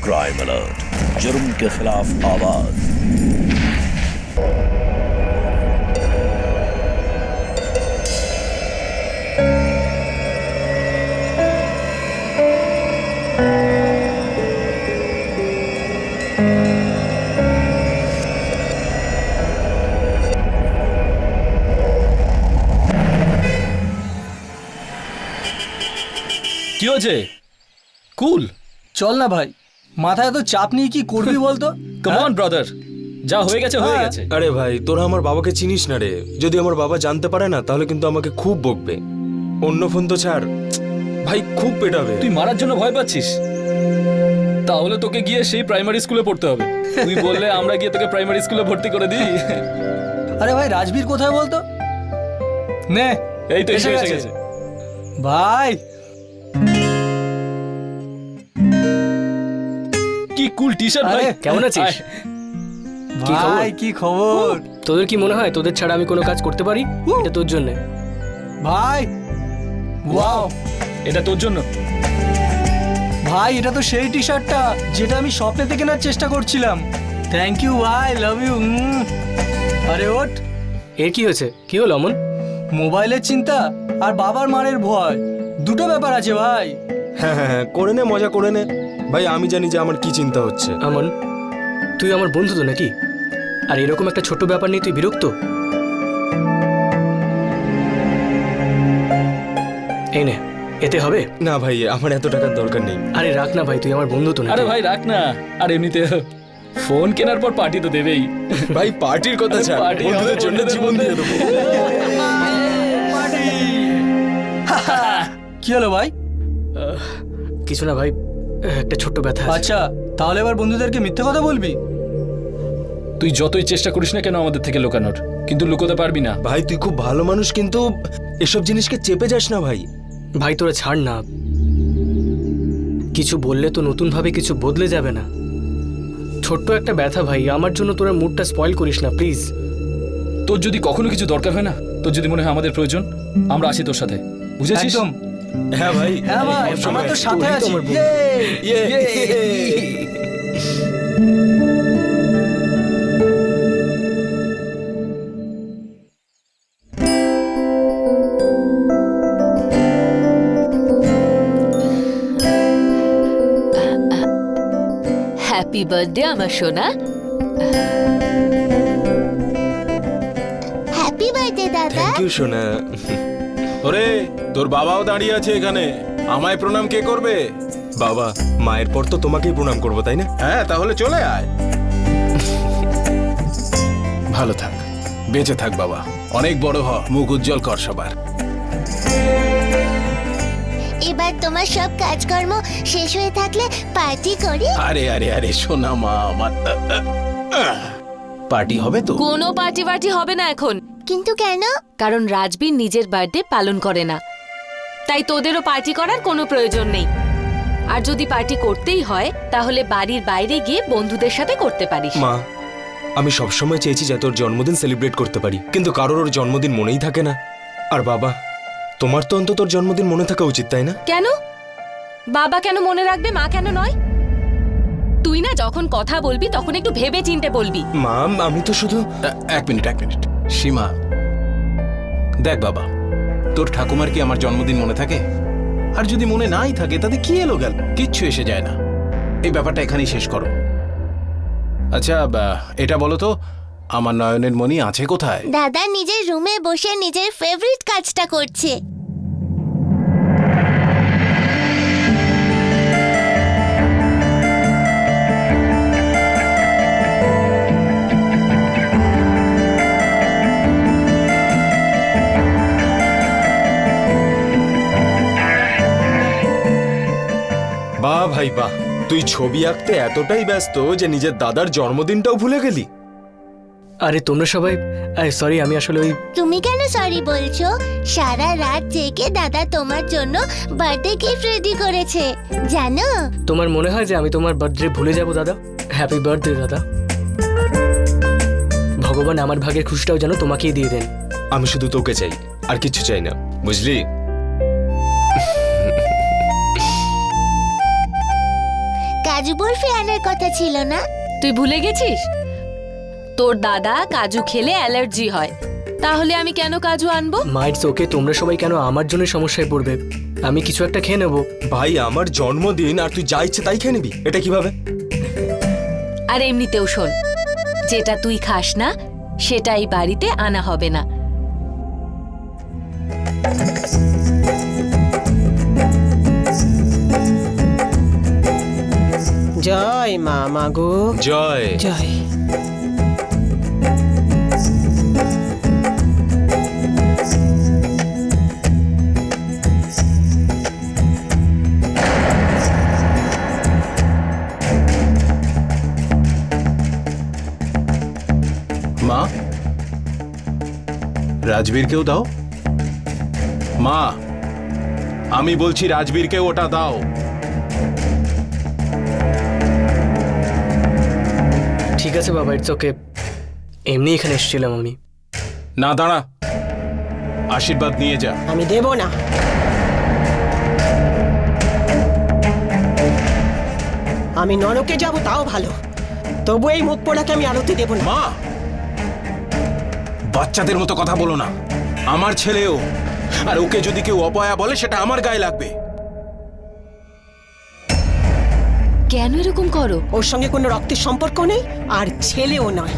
Crime alert, जुर्म के खिलाफ आवाज। কি হয়েছে? কুল, চল না ভাই, মাথায় তো চাপ নিয়ে কি করবি বলতো? কাম অন ব্রাদার, যা হয়ে গেছে হয়ে গেছে। আরে ভাই, তোরা আমার বাবাকে চিনিস না রে। যদি আমার বাবা জানতে পারে না তাহলে কিন্তু আমাকে খুব বকবে। অন্য ফোন তো ছাড় ভাই, খুব পেটাবে। তুই মারার জন্য ভয় পাচ্ছিস? তাহলে তোকে গিয়ে সেই প্রাইমারি স্কুলে পড়তে হবে। তুই বললে আমরা গিয়ে তোকে প্রাইমারি স্কুলে ভর্তি করে দিই। আরে ভাই, রাজবীর কোথায় বলতো? নে, এই তো এসে গেছে ভাই। কি কুল টি শার্ট ভাই। কেমন আছিস? কি খবর? ভাই কি খবর? তোদের কি মনে হয় তোদের ছাড়া আমি কোনো কাজ করতে পারি? এটা তোর জন্য ভাই ওয়াও, এটা তোর জন্য। ভাই এটা তো সেই টি শার্টটা যেটা আমি স্বপ্নেতে কেনার চেষ্টা করছিলাম। থ্যাংক ইউ ভাই, লাভ ইউ। আরে ওঠ, এর কি হয়েছে? কি হলো অমন? মোবাইলের চিন্তা আর বাবার মারের ভয়, দুটো ব্যাপার আছে ভাই। হ্যাঁ হ্যাঁ হ্যাঁ, করে নে, মজা করে নে ভাই। আমি জানি যে আমার কি চিন্তা হচ্ছে। আমন, তুই আমার বন্ধু তো নাকি? আর এরকম একটা ছোট ব্যাপার নিয়ে তুই বিরক্ত? এই নে, এতে হবে? না ভাই, আমার এত টাকার দরকার নেই। আরে রাখ না ভাই, তুই আমার বন্ধু তো আরে নাকি? ভাই রাখ না। আর এমনিতে ফোন কেনার পর পার্টি তো দেবেই। ভাই পার্টির কথা ছাড়, পার্টি বন্ধুদের জন্য জীবন দিয়ে দেবো। কি হলো ভাই? কিছু না ভাই, একটা ছোট্ট ব্যথা আছে। আচ্ছা, তাহলে এবার বন্ধুদেরকে মিথ্যে কথা বলবি? তুই যতই চেষ্টা করিস না কেন আমাদের থেকে লুকানোর, কিন্তু লুকোতে পারবি না। ভাই তুই খুব ভালো মানুষ, কিন্তু এসব জিনিসকে চেপে যাস না ভাই। ভাই তোরা ছাড় না, কিছু বললে তো নতুন ভাবে কিছু বদলে যাবে না। ছোট্ট একটা ব্যথা ভাই, আমার জন্য তোরা মুডটা স্পয়েল করিস না প্লিজ। তোর যদি কখনো কিছু দরকার হয় না, তোর যদি মনে হয় আমাদের প্রয়োজন, আমরা আছি তোর সাথে, বুঝেছিস? একদম। হ্যাঁ ভাই, হ্যাঁ ভাই, আমরা তো সাথে তোরই তো আছি। আমার বন্ধু। ইয়ে! হ্যাপি বার্থডে আমার সোনা। হ্যাপি বার্থডে দাদা। থ্যাংক ইউ সোনা। ওরে, তোর বাবাও দাঁড়িয়ে আছে এখানে, আমায় প্রণাম কে করবে? বাবা, মায়ের পর তো তোমাকেই প্রণাম করবো, তাই না? হ্যাঁ, তাহলে চলে আয়। ভালো থাক, বেঁচে থাক বাবা, অনেক বড় হ, মুখ উজ্জ্বল কর সবার। এবার তোমার সব কাজকর্ম শেষ হয়ে থাকলে পার্টি করি। আরে আরে আরে সোনা মা আমার, পার্টি হবে তো? কোনো পার্টি হবে না এখন, কিন্তু কেন? কারণ রাজবীর নিজের বার্থডে পালন করে না, তাই তোদেরও পার্টি করার কোনো প্রয়োজন নেই। আর যদি পার্টি করতেই হয় তাহলে বাড়ির বাইরে গিয়ে বন্ধুদের সাথে করতে পারিস। মা, আমি সবসময় চেয়েছি যাতে ওর জন্মদিন সেলিব্রেট করতে পারি, কিন্তু কারোর ওর জন্মদিন মনেই থাকে না। আর বাবা, তোমার তো অন্তত ওর জন্মদিন মনে থাকা উচিত, তাই না? কেন? বাবা কেন মনে রাখবে, মা কেন নয়? তুই না যখন কথা বলবি তখন একটু ভেবে চিন্তে বলবি। মা, আমি তো শুধু... এক মিনিট সীমা, দেখ বাবা, তোর ঠাকুমার কি আমার জন্মদিন মনে থাকে? আর যদি মনে নাই থাকে তাতে কি এলো গেল, কিচ্ছু এসে যায় না। এই ব্যাপারটা এখানেই শেষ করো। আচ্ছা, এটা বলো তো, আমার নয়নের মণি আছে কোথায়? দাদা নিজের রুমে বসে নিজের ফেভারিট কাজটা করছে। বাহ ভাই বাহ, তুই ছবি আঁকতে এতটাই ব্যস্ত যে নিজের দাদার জন্মদিনটাও ভুলে গেলি। আরে তোমরা সবাই, সরি, আমি আসলে ওই... তুমি কেন সরি বলছো? সারা রাত জেগে দাদা তোমার জন্য বার্থডে গিফট রেডি করেছে, জানো? তোমার মনে হয় যে আমি তোমার বার্থডে ভুলে যাব দাদা? হ্যাপি বার্থডে দাদা। ভগবান আমার ভাগের খুশিটাও যেন তোমাকেই দিয়ে দেন। আমি শুধু তোকে চাই, আর কিচ্ছু চাই না, বুঝলি? কাজ কাজু বরফি আনার কথা ছিল না? তুই ভুলে গেছিস? তোর দাদা কাজু খেলে অ্যালার্জি হয়, তাহলে আমি কেন কাজু আনবো? মাইটস ওকে, তোমরা সবাই কেন আমার জন্য সমস্যায় পড়বে? আমি কিছু একটা খেয়ে নেবো। ভাই আমার জন্মদিন আর তুই যা ইচ্ছে তাই খেয়ে নিবি, এটা কিভাবে? আর এমনিতেও শোন, যেটা তুই খাস না সেটাই বাড়িতে আনা হবে না। জয় মা মাগো, জয়। জয়। মা, রাজবীরকেও দাও। মা, আমি বলছি রাজবীরকে ওটা দাও। ঠিক আছে বাবা, ইটস ওকে। এমনি এখানে এসেছিলাম আমি। না, দাঁড়া, আশীর্বাদ নিয়ে যা। আমি দেব না। আমি নরকে যাব তাও ভালো, তবু এই মুখ পোড়াকে আমি আরতি দেব না। মা, বাচ্চাদের মতো কথা বলো না। আমার ছেলেও, আর ওকে যদি কেউ অপয়া বলে সেটা আমার গায়ে লাগবে। কেন এরকম করো? ওর সঙ্গে কোনো রক্তের সম্পর্ক নেই, আর ছেলেও নয়।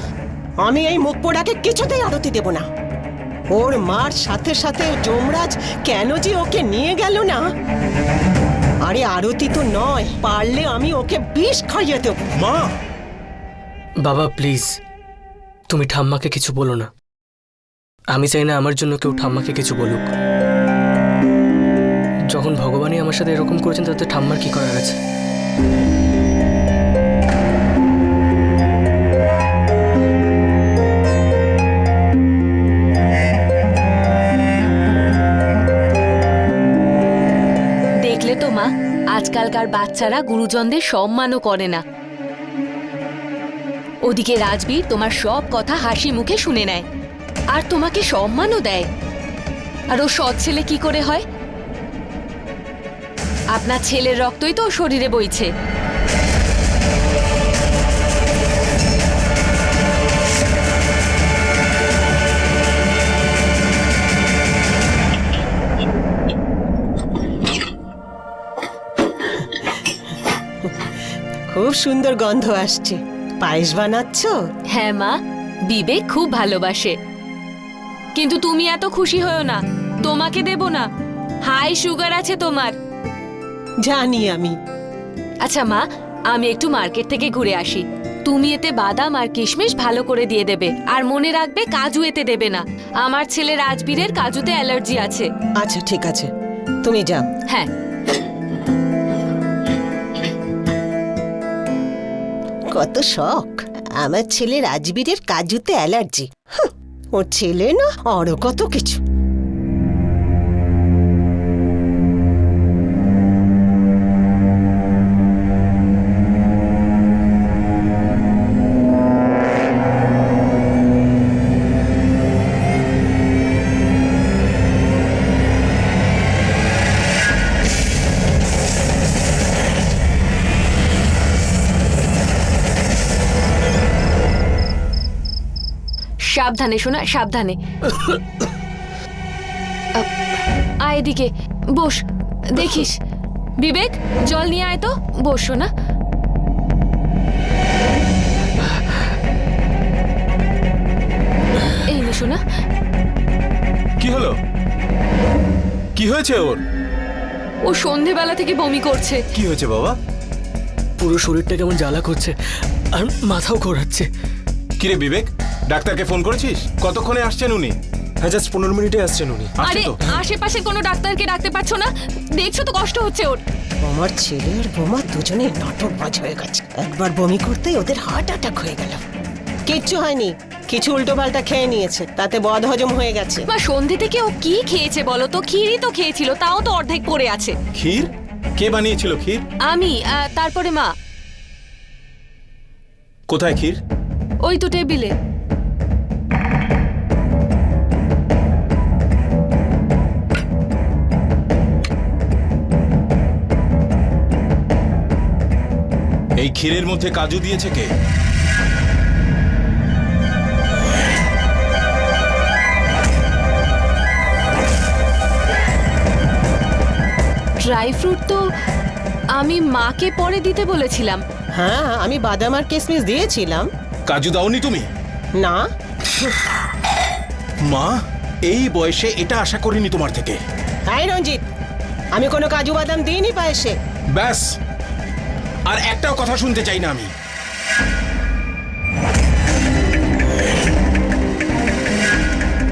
আমি এই মুখ পোড়াকে কিছুতেই আরতি দেব না। ওর মার সাথে সাথে যমরাজ কেন যে ওকে নিয়ে গেল না। আরে আরতি তো নয়, পারলে আমি ওকে বিষ খাইয়ে দেব। মা, বাবা প্লিজ, তুমি ঠাম্মাকে কিছু বলো না। আমি চাই না আমার জন্য কেউ ঠাম্মাকে কিছু বলুক। যখন ভগবানই আমার সাথে এরকম করেছেন, তাতে ঠাম্মার কি করার আছে? দেখলে তো মা, আজকালকার বাচ্চারা গুরুজনদের সম্মানও করে না। ওদিকে রাজবীর তোমার সব কথা হাসি মুখে শুনে নেয়, আর তোমাকে সম্মানও দেয়। আর ও সৎ ছেলে কি করে হয়? আপনার ছেলের রক্তই তো ওর শরীরে বইছে। খুব সুন্দর গন্ধ আসছে। পায়েস বানাচ্ছ? হ্যাঁ মা, বিবেক খুব ভালোবাসে। কিন্তু তুমি এত খুশি হও না, তোমাকে দেব না। হাই সুগার আছে তোমার। জানি আমি। আচ্ছা মা, আমি একটু মার্কেট থেকে ঘুরে আসি। তুমি এতে বাদাম আর কিশমিশ ভালো করে দিয়ে দেবে, আর মনে রাখবে কাজু এতে দেবে না। আমার ছেলে রাজবীরের কাজুতে অ্যালার্জি আছে। আচ্ছা ঠিক আছে, তুমি যাও। হ্যাঁ। কত শখ, আমার ছেলে রাজবীরের কাজুতে অ্যালার্জি। ওর ছেলে না আরো কত কিছু। সাবধানে শোনা, সাবধানে। আয় এদিকে বস, দেখিস। বিবেক, জল নিয়ে আয় তো। বস শোনা। এই নে শোনা। কি হলো? কি হয়েছে ওর? ও সন্ধেবেলা থেকে বমি করছে। কি হয়েছে বাবা? পুরো শরীরটা কেমন জ্বালা করছে, আর মাথাও ঘোরাচ্ছে। কিরে বিবেক, ডাক্তারকে ফোন করেছিস? কতক্ষণে আসছেন উনি? হ্যাঁ, জাস্ট 15 মিনিটে আসছেন উনি। আরে আসছে তো? আশেপাশে কোনো ডাক্তারকে ডাকতে পারছো না? দেখছো তো কষ্ট হচ্ছে ওর। আমার ছেলে আর বোমা দুজনে নাটকবাজ হয়ে গেছে। একবার বমি করতেই ওদের হার্ট অ্যাটাক হয়ে গেল। কিচ্ছু হয়নি, কিছু উল্টো পাল্টা খেয়ে নিয়েছে, তাতে বদ হজম হয়ে গেছে। মা, সন্ধে থেকে ও কি খেয়েছে বলো তো? ক্ষীরই তো খেয়েছিল, তাও তো অর্ধেক পড়ে আছে। ক্ষীর? কে বানিয়েছিল ক্ষীর? আমি। তারপরে মা। কোথায় ক্ষীর? ওই তো টেবিলে। এই এই ক্ষীরের মধ্যে কাজু দিয়েছে কে? ড্রাই ফ্রুট তো আমি মাকে পরে দিতে বলেছিলাম। হ্যাঁ, আমি বাদাম আর কিশমিশ দিয়েছিলাম। কাজু দাওনি তুমি? না, মা, এই বয়সে এটা আশা করিনি তোমার থেকে। হ্যাঁ রঞ্জিত, আমি কোনো কাজু বাদাম দিইনি পায়েসে। ব্যাস, আর একটাও কথা শুনতে চাই না আমি।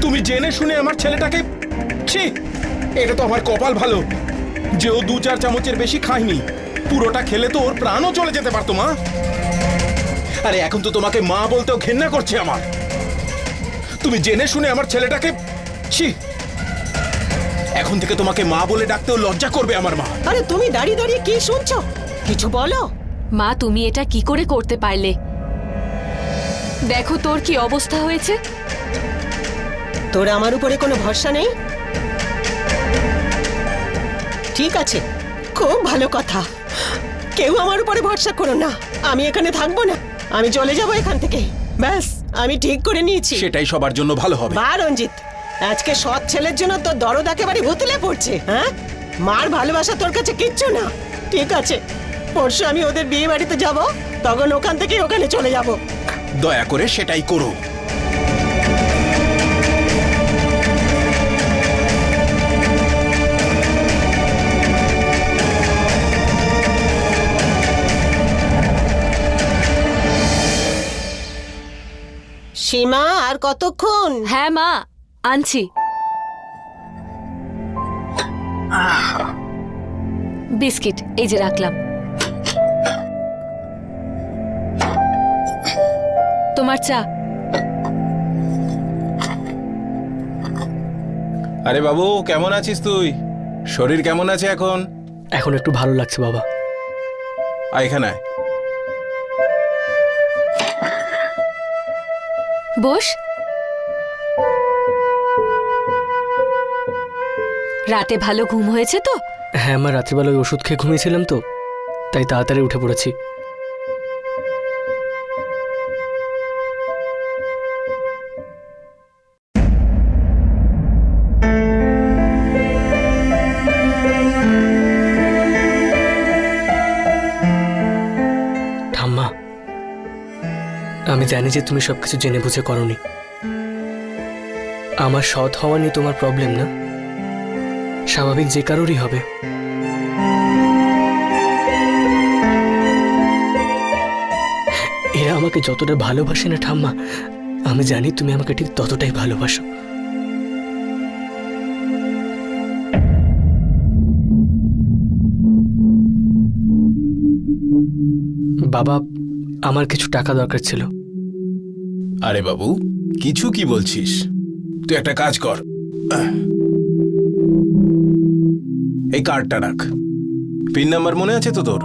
তুমি জেনে শুনে আমার ছেলেটাকে, ছি, এটা তো আমার কপাল ভালো যে ও 2-4 চামচের বেশি খায়নি। পুরোটা খেলে তো ওর প্রাণও চলে যেতে পারতো মা। আরে এখন তো তোমাকে মা বলতেও ঘেন্না করছে আমার। তুমি জেনে শুনে আমার ছেলেটাকে, ছি, এখন থেকে তোমাকে মা বলে ডাকতেও লজ্জা করবে আমার মা। আরে তুমি দাঁড়িয়ে দাঁড়িয়ে কি শুনছো? কিছু বলো। মা, তুমি এটা কি করে করতে পারলে? দেখো তোর কি অবস্থা হয়েছে। তোর আমার উপরে কোনো ভরসা নেই? ঠিক আছে, খুব ভালো কথা। কেউ আমার উপরে ভরসা করো না। আমি এখানে থাকবো না, আমি চলে যাব এখান থেকে। ব্যাস, আমি ঠিক করে নিয়েছি। সেটাই সবার জন্য ভালো হবে। বা রঞ্জিত, আজকে সৎ ছেলের জন্য তোর দরদ একেবারে ভুতলে পড়ছে। হ্যাঁ, মার ভালোবাসা তোর কাছে কিচ্ছু না। ঠিক আছে, পরশু আমি ওদের বিয়ে বাড়িতে যাব, তখন ওখান থেকে ওখানে চলে যাব। দয়া করে সেটাই করো। সীমা, আর কতক্ষণ? হ্যাঁ মা, আনছি। বিস্কিট এই যে রাখলাম। তোমার চা। আরে বাবু, কেমন আছিস তুই? শরীর কেমন আছে এখন? এখন একটু ভালো লাগছে বাবা। আয় এখানে আয়। বস। রাতে ভালো ঘুম হয়েছে তো? হ্যাঁ, আমার রাত্রিবেলা ওই ওষুধ খেয়ে ঘুমিয়েছিলাম তো, তাই তাড়াতাড়ি উঠে পড়েছি। ঠাম্মা, আমি জানি যে তুমি সবকিছু জেনে বুঝে করনি। আমার সৎ হওয়া নিয়ে তোমার প্রবলেম না, স্বাভাবিক যে কারোরই হবে। এরা আমাকে যতটা ভালোবাসে না ঠাম্মা, আমি জানি তুমি আমাকে ঠিক ততটাই ভালোবাসো। বাবা, আমার কিছু টাকা দরকার ছিল। আরে বাবু, কিছু কি বলছিস? তুই একটা কাজ কর, এই কার্ডটা রাখ। পিন নাম্বার মনে আছে তো তোর?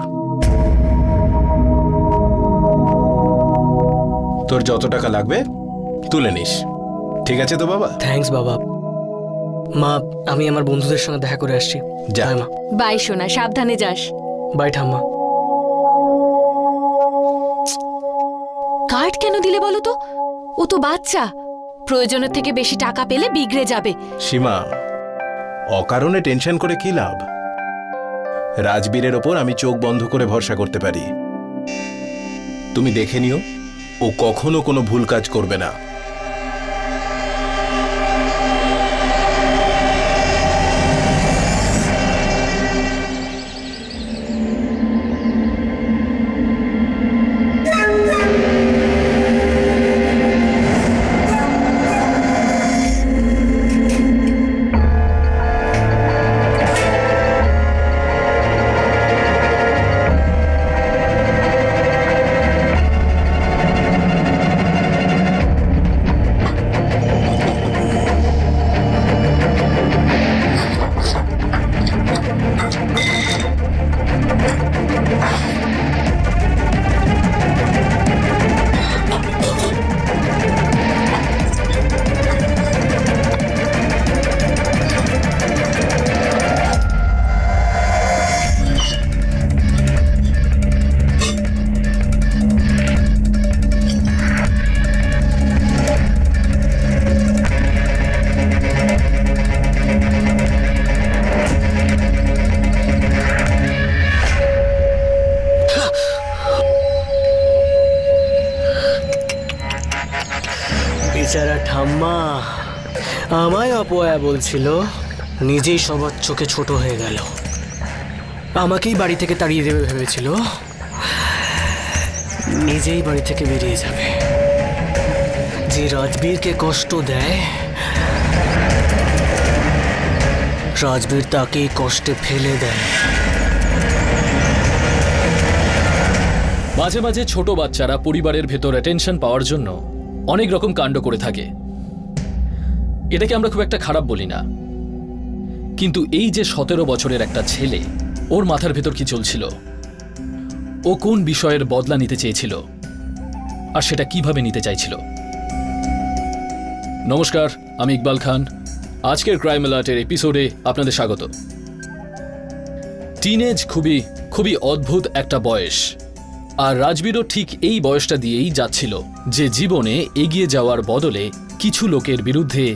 তোর যত টাকা লাগবে তুলে নিস, ঠিক আছে তো বাবা? থ্যাঙ্কস বাবা। মা, আমি আমার বন্ধুদের সঙ্গে দেখা করে আসছি। যা। বাই মা। বাই সোনা, সাবধানে যাস। বাই ঠাম্মা। কার্ড কেন দিলে বলো তো? ও তো বাচ্চা, প্রয়োজনের থেকে বেশি টাকা পেলে বিগড়ে যাবে। সীমা, অকারণে টেনশন করে কি লাভ? রাজবীরের ওপর আমি চোখ বন্ধ করে ভরসা করতে পারি। তুমি দেখে নিও, ও কখনো কোনো ভুল কাজ করবে না। বেচারা ঠাম্মা আমায় অপয়া বলছিল, নিজেই সবার চোখে ছোট হয়ে গেল। আমাকেই বাড়ি থেকে তাড়িয়ে দেবে ভেবেছিল, নিজেই বাড়ি থেকে বেরিয়ে যাবে। যে রাজবীরকে কষ্ট দেয়, রাজবীর তাকেই কষ্টে ফেলে দেয়। মাঝে মাঝে ছোট বাচ্চারা পরিবারের ভেতর অ্যাটেনশন পাওয়ার জন্য অনেক রকম কাণ্ড করে থাকে। এটাকে আমরা খুব একটা খারাপ বলি না, কিন্তু এই যে 17 বছরের একটা ছেলে, ওর মাথার ভেতর কি চলছিল, ও কোন বিষয়ের বদলা নিতে চেয়েছিল, আর সেটা কিভাবে নিতে চাইছিল। নমস্কার, আমি ইকবাল খান। আজকের ক্রাইম অ্যালার্টের এপিসোডে আপনাদের স্বাগত। টিনেজ খুবই অদ্ভুত একটা বয়স, আর রাজবীরও ঠিক এই বয়সটা দিয়েই যাচ্ছিল, যে জীবনে এগিয়ে যাওয়ার বদলে কিছু লোকের বিরুদ্ধে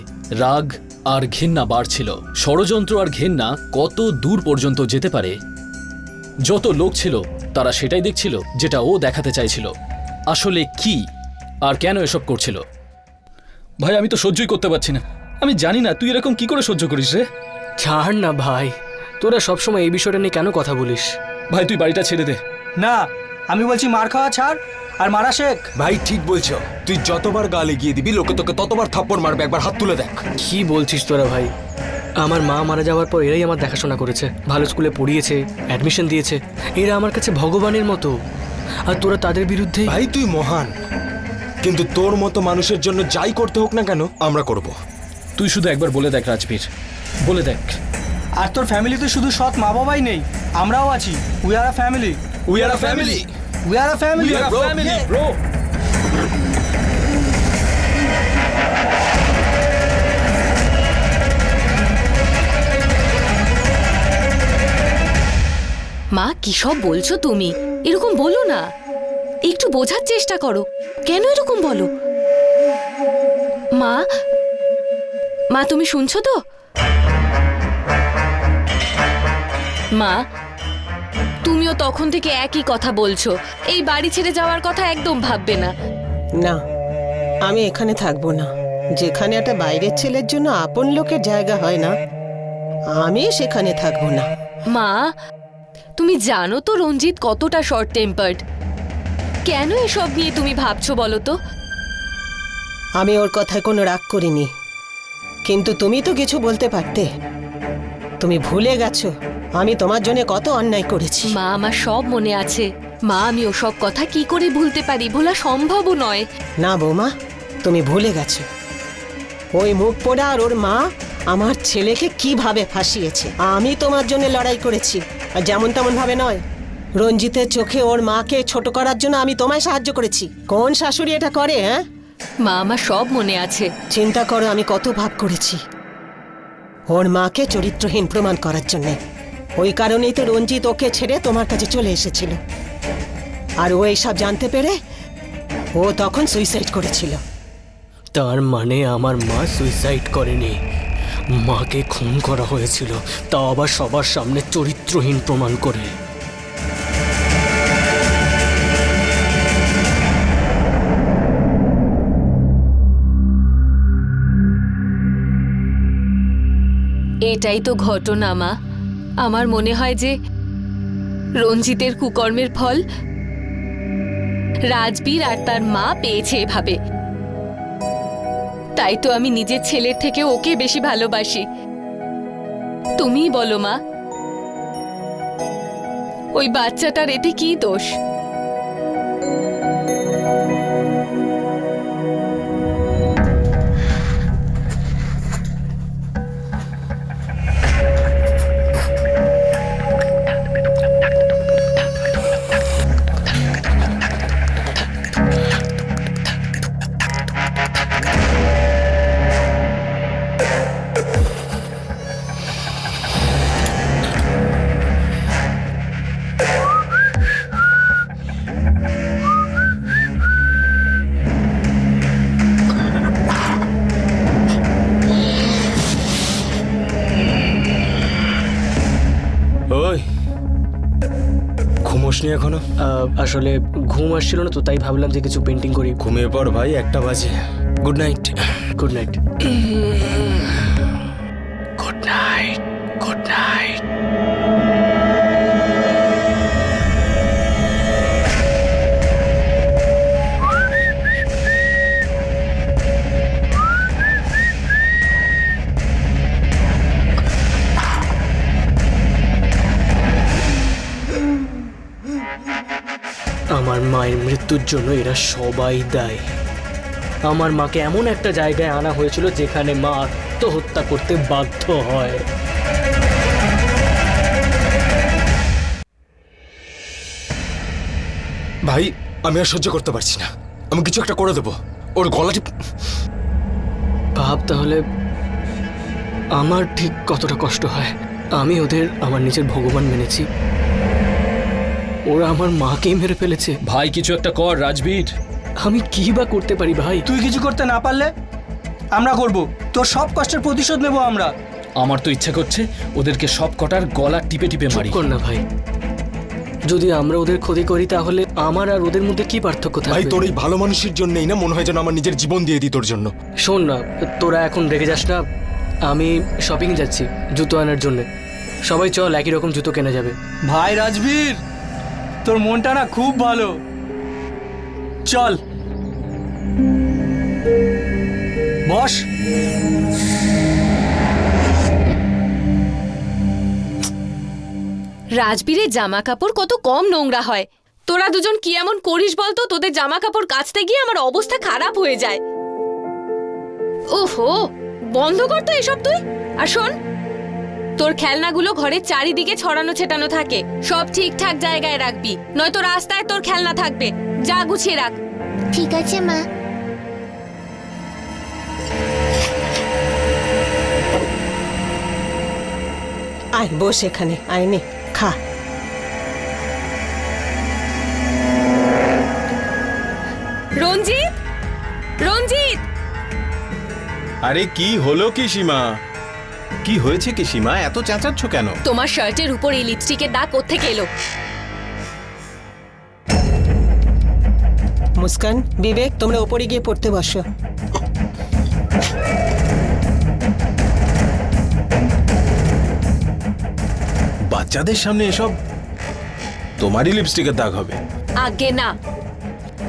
রাগ আর ঘেন্না বাড়ছিল। ষড়যন্ত্র আর ঘেন্না কত দূর পর্যন্ত যেতে পারে, যত লোক ছিল তারা সেটাই দেখছিল যেটা ও দেখাতে চাইছিল আসলে কি আর কেন এসব করছিল। ভাই, আমি তো সহ্যই করতে পারছি না। আমি জানি না তুই এরকম কি করে সহ্য করিস রে। ছাড় না ভাই, তোরা সবসময় এই বিষয়টা নিয়ে কেন কথা বলিস? ভাই, তুই বাড়িটা ছেড়ে দে। না, আমি বলছি মার খাওয়া ছাড় আর মারা শেখ। ভাই ঠিক বলছো, তুই যতবার গাল এগিয়ে দিবি লোকে তোকে ততবার থাপ্পড় মারবে। একবার হাত তুলে দেখ। কি বলছিস তোরা ভাই? আমার মা মারা যাওয়ার পর এরাই আমার দেখাশোনা করেছে, ভালো স্কুলে পড়িয়েছে, অ্যাডমিশন দিয়েছে। এরা আমার কাছে ভগবানের মতো, আর তোরা তাদের বিরুদ্ধে। ভাই তুই মহান, কিন্তু তোর মতো মানুষের জন্য যাই করতে হোক না কেন আমরা করব। তুই শুধু একবার বলে দেখ রাজবীর, বলে দেখ। আর তোর ফ্যামিলিতে শুধু সৎ মা বাবাই নেই, আমরাও আছি। We are a family, we are a family, we are a family, bro. মা, কি সব বলছো তুমি? এরকম বলো না, একটু বোঝার চেষ্টা করো। কেন এরকম বলো? মা, মা তুমি শুনছো তো? মা, তুমিও তখন থেকে একই কথা বলছো, এই বাড়ি ছেড়ে যাওয়ার কথা একদম ভাববে না। না, আমি এখানে থাকবো না। যেখানে একটা বাইরের ছেলের জন্য আপন লোকের জায়গা হয় না, আমি সেখানে থাকবো না। মা, তুমি জানো তো রঞ্জিত কতটা শর্ট টেম্পার্ড। কেন এসব নিয়ে তুমি ভাবছো বলো তো? আমি ওর কথায় কোনো রাগ করিনি, কিন্তু তুমি তো কিছু বলতে পারতে। তুমি ভুলে গেছো আমি তোমার জন্য কত অন্যায় করেছি। মা, আমার সব মনে আছে। মা, আমি ওসব কথা কি করে ভুলতে পারি? ভোলা সম্ভবও নয়। না বৌমা, তুমি ভুলে গেছো ওই মুখ পোড়া আর ওর মা আমার ছেলেকে কিভাবে ফাঁসিয়েছে। আমি তোমার জন্য লড়াই করেছি, আর যেমন তেমন ভাবে নয়। রঞ্জিতের চোখে ওর মাকে ছোট করার জন্য আমি তোমায় সাহায্য করেছি। কোন শাশুড়ি এটা করে? হ্যাঁ মা, আমার সব মনে আছে। চিন্তা করো আমি কত ভাব করেছি ওর মাকে চরিত্রহীন প্রমাণ করার জন্য। ওই কারণেই তো রঞ্জিত ওকে ছেড়ে তোমার কাছে চলে এসেছিল, আর ও এইসব জানতে পেরে ও তখন সুইসাইড করেছিল। তার মানে আমার মা সুইসাইড করেনি, মাকে খুন করা হয়েছিল, তা আবার সবার সামনে চরিত্রহীন প্রমাণ করে। এটাই তো ঘটনা মা। আমার মনে হয় যে রঞ্জিতের কুকর্মের ফল রাজবীর আর তার মা পেয়েছে এভাবে। তাই তো আমি নিজের ছেলের থেকে ওকে বেশি ভালোবাসি। তুমিই বলো মা, ওই বাচ্চাটার এতে কি দোষ? ওই ঘুমোসনি এখনো? আসলে ঘুম আসছিল না তো, তাই ভাবলাম যে কিছু পেন্টিং করি। ঘুমিয়ে পড় ভাই, 1টা বাজে। Good night. Good night. Good night. Good night. আমার মায়ের মৃত্যুর জন্য এরা সবাই দায়ী। আমার মাকে এমন একটা জায়গায় আনা হয়েছিল যেখানে মা আত্মহত্যা করতে বাধ্য হয়। ভাই আমি আর সহ্য করতে পারছি না, আমি কিছু একটা করে দেবো। ওর গলাটি ভাব তাহলে আমার ঠিক কতটা কষ্ট হয়। আমি ওদের আমার নিজের ভগবান মেনেছি, ওরা আমার মাকেই মেরে ফেলেছে। ভাই কিছু একটা কর রাজবীর। আমি কি বা করতে পারি ভাই? তুই কিছু করতে না পারলে আমরা করব, তোর সব কষ্টের প্রতিশোধ নেব আমরা। আমার তো ইচ্ছা করছে ওদেরকে সব কটার গলা টিপে টিপে চুপ মারি। কর না ভাই, যদি আমরা ওদের ক্ষতি করি তাহলে আমার আর ওদের মধ্যে কি পার্থক্য ভাই থাকবে? তোর এই ভালো মানুষের জন্যই না মনে হয় যেন আমার নিজের জীবন দিয়ে দিই তোর জন্য। শোন না, তোরা এখন রেগে যাস না, আমি শপিং যাচ্ছি জুতো আনার জন্য। সবাই চল, একই রকম জুতো কেনা যাবে। ভাই রাজবীর, তোর মনটা না খুব ভালো, চল বস। রাজবীরের জামা কাপড় কত কম নোংরা হয়। তোরা দুজন কি এমন করিস বলতো? তোদের জামা কাপড় কাচতে গিয়ে আমার অবস্থা খারাপ হয়ে যায়। ওহো, বন্ধ কর তো এসব তুই। আর শোন, তোর খেলনাগুলো ঘরের চারিদিকে ছড়ানো ছেটানো থাকে, সব ঠিকঠাক জায়গায় রাখবি, নয়তো রাস্তায় তোর খেলনা থাকবে। যা গুছিয়ে রাখ। ঠিক আছে মা। আয় বস এখানে, আয় নে খা। রঞ্জিত, রঞ্জিত, আরে কি হলো কি সীমা? কি হয়েছে কি সীমা? এত চেঁচাচ্ছ কেন? তোমার শার্টের উপর এই লিপস্টিকের দাগ কোত্থেকে এলো? মুস্কান, বিবেক, তোমরা ওপরে গিয়ে পড়তে বসো। বাচ্চাদের সামনে এসব? তোমারই লিপস্টিকের দাগ হবে? আগে না,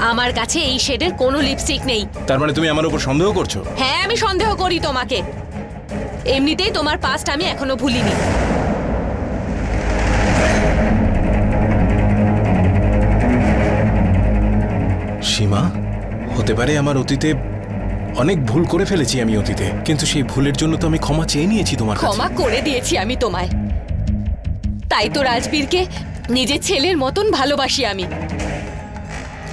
আমার কাছে এই শেডের কোনো লিপস্টিক নেই। তার মানে তুমি আমার উপর সন্দেহ করছো? হ্যাঁ, আমি সন্দেহ করি তোমাকে। এমনিতেই তোমার পাস্ট আমি এখনো ভুলিনি। সীমা, হতে পারে আমার অতীতে অনেক ভুল করে ফেলেছি আমি অতীতে, কিন্তু সেই ভুলের জন্য তো আমি ক্ষমা চেয়ে নিয়েছি তোমার কাছে। ক্ষমা করে দিয়েছি আমি তোমায়। তাই তো রাজবীরকে নিজের ছেলের মতন ভালোবাসি আমি।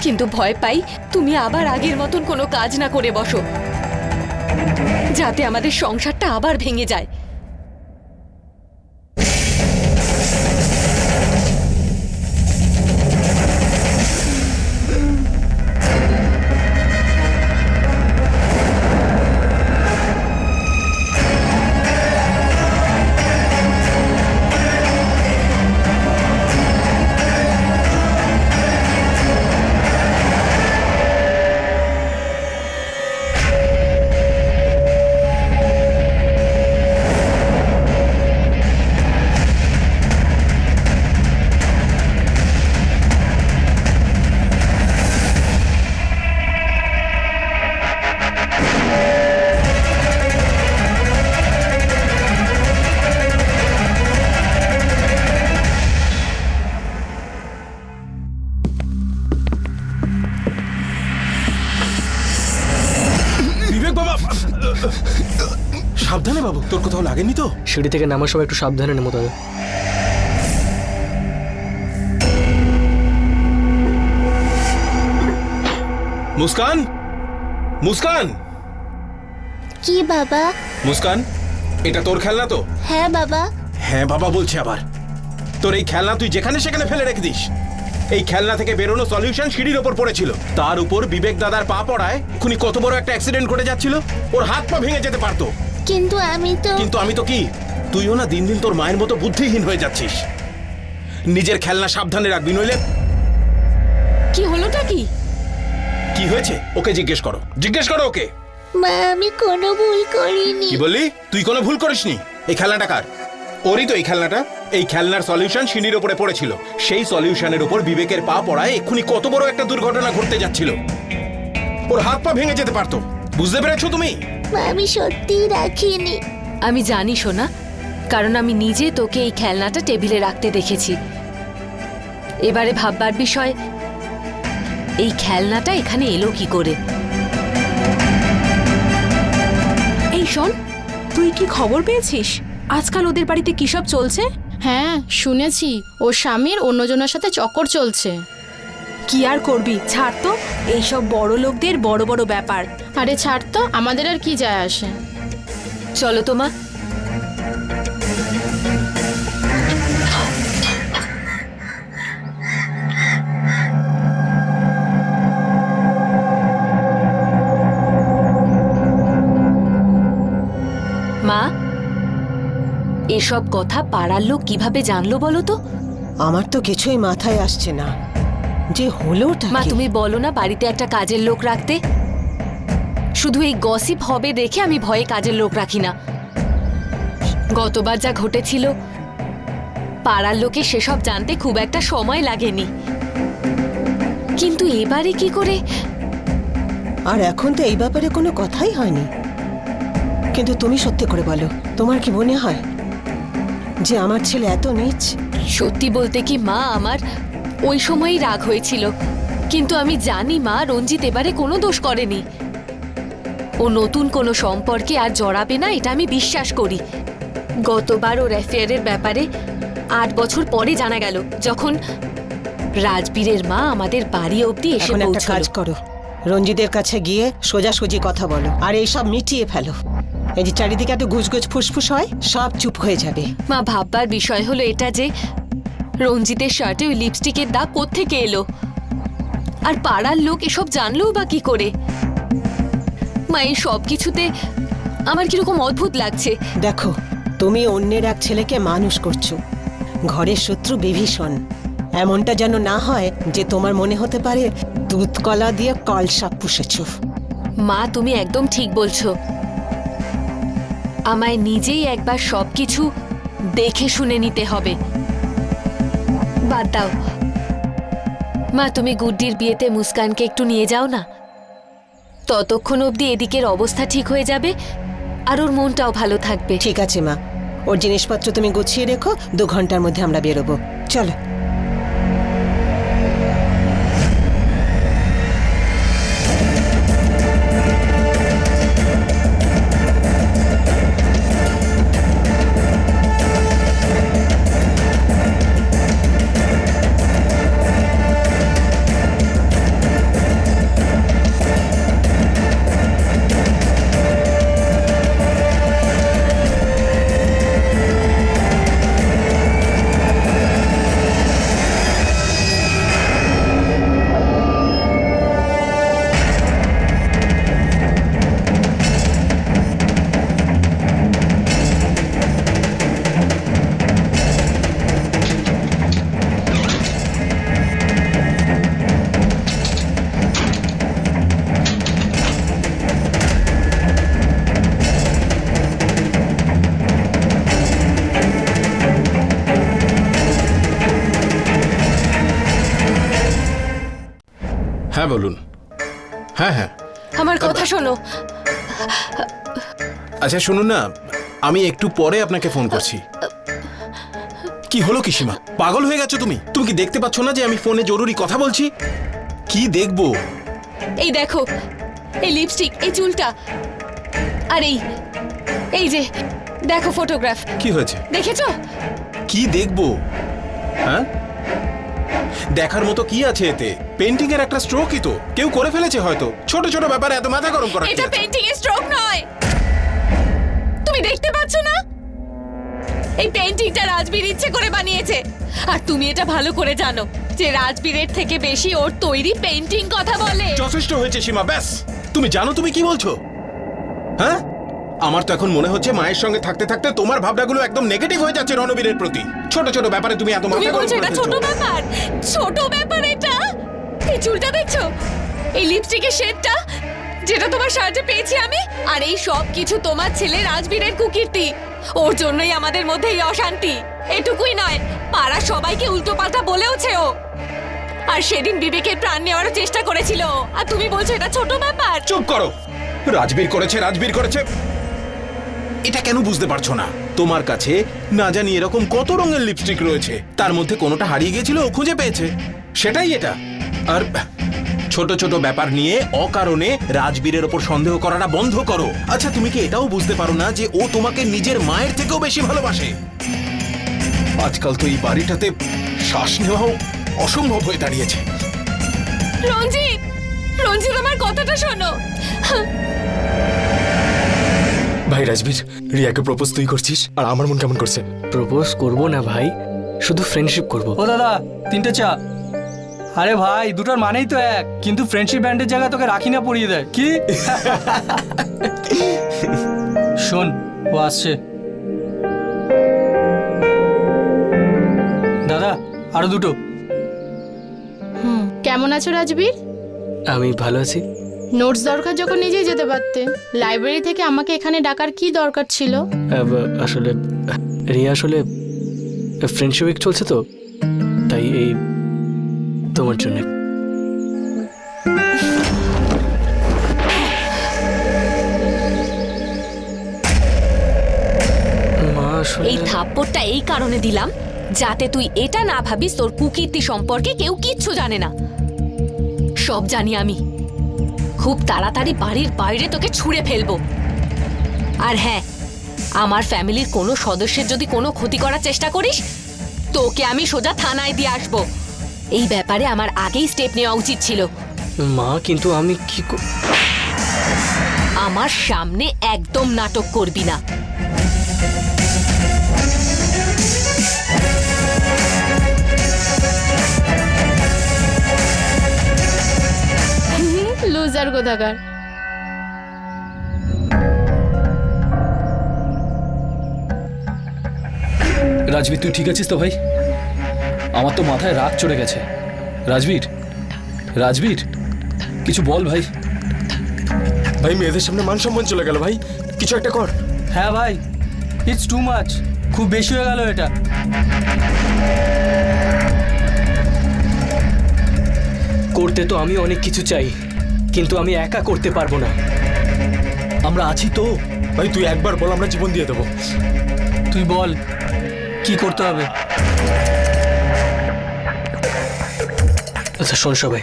কিন্তু ভয় পাই তুমি আবার আগের মতন কোনো কাজ না করে বসো, যাতে আমাদের সংসারটা আবার ভেঙে যায়। সাবধানে বাবু, তোর কোথাও লাগেনি তো? সিঁড়ি থেকে নামার সময় একটু সাবধানে নেমো দাদা। মুস্কান, মুস্কান, কি বাবা? মুস্কান, এটা তোর খেলনা তো? হ্যাঁ বাবা। হ্যাঁ বাবা বলছে আবার। তোর এই খেলনা তুই যেখানে সেখানে ফেলে রেখে দিস। এই খেলনা থেকে বেরোনো সলিউশন সিঁড়ির ওপর পড়েছিল, তার উপর বিবেক দাদার পা পড়ায় খুনি কত বড় একটা অ্যাক্সিডেন্ট ঘটে যাচ্ছিল, ওর হাত পা ভেঙে যেতে পারতো। কিন্তু আমি তো কি? তুইও না দিন দিন তোর মায়ের মতো বুদ্ধিহীন হয়ে যাচ্ছিস। নিজের খেলনা সাবধানে রাখবি, নইলে। কি হলোটা কি? কি হয়েছে ওকে জিজ্ঞেস করো, জিজ্ঞেস করো ওকে। মা আমি কোনো ভুল করিনি। কি বললি? তুই কোনো ভুল করিসনি। এই খেলনাটা কার? ওরই তো এই খেলনাটা। এই খেলনার সলিউশন সিঁড়ির উপরে পড়েছিল। সেই সলিউশনের উপর বিবেকের পা পড়ায় এক্ষুনি কত বড় একটা দুর্ঘটনা ঘটতে যাচ্ছিল। ওর হাত পা ভেঙে যেতে পারতো। বুঝতে পেরেছো তুমি? মা আমি সত্যিই রাখিনি। আমি জানি সোনা, কারণ আমি নিজে তোকে এই খেলনাটা টেবিলে রাখতে দেখেছি। এবারে ভাববার বিষয়, এই খেলনাটা এখানে এলো কি করে। এই শোন, তুই কি খবর পেয়েছিস আজকাল ওদের বাড়িতে কি সব চলছে? হ্যাঁ শুনেছি, ওর স্বামীর অন্যজনের সাথে চক্কর চলছে। কি আর করবি, ছাড় তো। এইসব বড় লোকদের বড় বড় ব্যাপার। আরে ছাড় তো, আমাদের আর কি যায় আসে। চলো তো মা। মা, এসব কথা পাড়ার লোক কিভাবে জানলো বলো তো? আমার তো কিছুই মাথায় আসছে না যে হলোটা মা কি? তুমি বলো না বাড়িতে একটা কাজের লোক রাখতে। শুধু এই গসিপ হবে দেখে আমি ভয়ে কাজের লোক রাখি না। গতবার যা ঘটেছিল, পাড়ার লোকে সেসব জানতে খুব একটা সময় লাগেনি, কিন্তু এবারে কি করে? আর এখন তো এই ব্যাপারে কোনো কথাই হয়নি। কিন্তু তুমি সত্যি করে বলো, তোমার কি মনে হয় যে আমার ছেলে এত নীচ? সত্যি বলতে কি মা, আমার ওই সময়ই রাগ হয়েছিল, কিন্তু আমি জানি মা, রঞ্জিত এবারে কোনো দোষ করেনি। ও নতুন কোনো সম্পর্কে আর জড়াবে না, এটা আমি বিশ্বাস করি। গতবার ওর অ্যাফেয়ারের ব্যাপারে 8 বছর পরে জানা গেল, যখন রাজবীরের মা আমাদের বাড়ি অবধি এসে এখন একটা পৌঁছলো। কাজ করো, রঞ্জিতের কাছে গিয়ে সোজাসুজি কথা বলো আর এইসব মিটিয়ে ফেলো। এই যে চারিদিকে এত গুজগুজ ফুসফুস হয়, সব চুপ হয়ে যাবে। মা ভাববার বিষয় হলো এটা যে রঞ্জিতের শার্টে ওই লিপস্টিকের দাগ কোত্থেকে এলো, আর পাড়ার লোক এসব জানলেও বা কি করে? মা এই সব কিছুতে আমার কিরকম অদ্ভুত লাগছে। দেখো, তুমি অন্যের এক ছেলেকে মানুষ করছো, ঘরের শত্রু বিভীষণ। এমনটা যেন না হয় যে তোমার মনে হতে পারে দুধ কলা দিয়ে কলসাপ পুষেছো। মা তুমি একদম ঠিক বলছো। আমায় নিজেই একবার সবকিছু দেখে শুনে নিতে হবে। বাদ দাও মা, তুমি গুড্ডির বিয়েতে মুস্কানকে একটু নিয়ে যাও না। ততক্ষণ অবধি এদিকের অবস্থা ঠিক হয়ে যাবে আর ওর মনটাও ভালো থাকবে। ঠিক আছে মা, ওর জিনিসপত্র তুমি গুছিয়ে রেখো, 2 ঘন্টার মধ্যে আমরা বেরোবো। চলো। হ্যাঁ বলুন। হ্যাঁ হ্যাঁ, আমার কথা শোনো। আচ্ছা শুনুন না, আমি একটু পরে আপনাকে ফোন করছি। কি হলো কি সীমা, পাগল হয়ে গেছো তুমি? তুমি কি দেখতে পাচ্ছ না যে আমি ফোনে জরুরি কথা বলছি? কি দেখবো? এই দেখো, এই লিপস্টিক, এই চুলটা, আর এই যে দেখো ফটোগ্রাফ। কি হয়েছে? দেখেছো? কি দেখবো? হ্যাঁ, দেখার মতো কি আছে এতে? পেন্টিং এর একটা স্ট্রোকই তো, কেউ করে ফেলেছে হয়তো। ছোট ছোট ব্যাপারে এত মাথা গরম করা এটা পেন্টিং এর স্ট্রোক নয়। তুমি দেখতে পাচ্ছ না? এই পেন্টিংটা রাজবীর ইচ্ছে করে বানিয়েছে, আর তুমি এটা ভালো করে জানো যে রাজবীরের থেকে বেশি ওর তৈরি পেন্টিং কথা বলে। যথেষ্ট হয়েছে সীমা, ব্যাস। তুমি জানো তুমি কি বলছো? হ্যাঁ, আমার তো এখন মনে হচ্ছে মায়ের সঙ্গে থাকতে থাকতে তোমার ভাবনাগুলো একদম নেগেটিভ হয়ে যাচ্ছে রণবীরের প্রতি। ছোট ছোট ব্যাপারে তুমি এত মাথা গরম করে এটা ছোট ব্যাপার? ছোট ব্যাপার এটা? এই চুলটা দেখছো, এই লিপস্টিকের শেডটা, যেটা তোমার সাহায্যে পেয়েছি আমি। আর এই সব কিছু তোমার ছেলে রাজবীরের কুকীর্তি। ওর জন্যই আমাদের মধ্যে এই অশান্তি। এটুকুই নয়, পাড়ার সবাইকে উল্টোপাল্টা বলেওছে ও। আর সেদিন বিবেকের প্রাণ নেওয়ারও চেষ্টা করেছিল। আর তুমি বলছো এটা ছোট ব্যাপার? চুপ করো। রাজবীর করেছে। এটা কেন বুঝতে পারছো না? তোমার কাছে না জানি এরকম কত রঙের লিপস্টিক রয়েছে, তার মধ্যে কোনোটা হারিয়ে গিয়েছিল, ও খুঁজে পেয়েছে, সেটাই এটা। আর ছোট ছোট ব্যাপার নিয়ে অকারণে রাজবীরের ওপর সন্দেহ করাটা বন্ধ করো। আচ্ছা, তুমি কি এটাও বুঝতে পারো না যে ও তোমাকে নিজের মায়ের থেকেও বেশি ভালোবাসে? আজকাল তো এই বাড়িটাতে শ্বাস নেওয়াও অসম্ভব হয়ে দাঁড়িয়েছে। রঞ্জিত, রঞ্জিত আমার কথাটা শোনো। ভাই রাজবীর, রিয়াকে প্রপোজ তুই করছিস আর আমার মন কেমন করছে? প্রপোজ করব না ভাই, শুধু ফ্রেন্ডশিপ করব। ও দাদা, 3টে চা। আরে ভাই, দুটোর মানেই তো এক, কিন্তু ফ্রেন্ডশিপ ব্যান্ডের জায়গায় তোকে রাখি না পরিয়ে দেয় কি? শোন, ও আসছে। দাদা, আরো 2টো। কেমন আছো রাজবীর? আমি ভালো আছি। নোটস দরকার যখন নিজেই যেতে পারতে। লাইব্রেরি থেকে আমাকে এখানে ডাকার কি দরকার ছিল? আসলে রিয়া, আসলে ফ্রেন্ডশিপ উইক চলছে তো, তাই এই তোমার জন্য। মা, আসলে এই থাপ্পড়টা এই কারণে দিলাম যাতে তুই এটা না ভাবিস তোর কুকীর্তি সম্পর্কে কেউ কিচ্ছু জানে না। সব জানি আমি। খুব তাড়াতাড়ি বাড়ির বাইরে তোকে ছুঁড়ে ফেলবো। আর হ্যাঁ, আমার ফ্যামিলির কোনো সদস্যের যদি কোনো ক্ষতি করার চেষ্টা করিস, তোকে আমি সোজা থানায় দিয়ে আসবো। এই ব্যাপারে আমার আগেই স্টেপ নেওয়া উচিত ছিল। মা, কিন্তু আমি কি আমার সামনে একদম নাটক করবি না। লুজার কোথাকার। রাজবীর, তুই ঠিক আছিস তো ভাই? আমার তো মাথায় রাগ চড়ে গেছে। রাজবীর, রাজবীর, কিছু বল ভাই। ভাই, মেয়েদের সামনে মান সম্মান চলে গেল ভাই, কিছু একটা কর। হ্যাঁ ভাই, ইটস টু মাচ, খুব বেশি হয়ে গেল এটা। করতে তো আমি অনেক কিছু চাই, কিন্তু আমি একা করতে পারবো না। আমরা আছি তো ভাই, তুই একবার বল, আমরা জীবন দিয়ে দেবো। তুই বল কি করতে হবে। আচ্ছা শোন সবাই,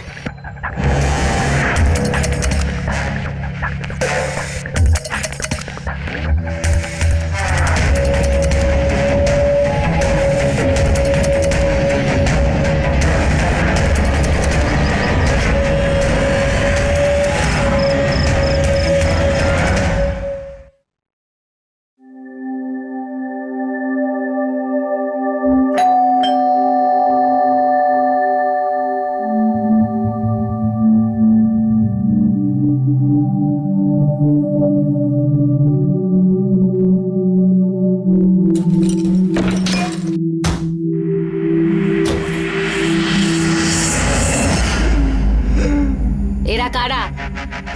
এরা কারা?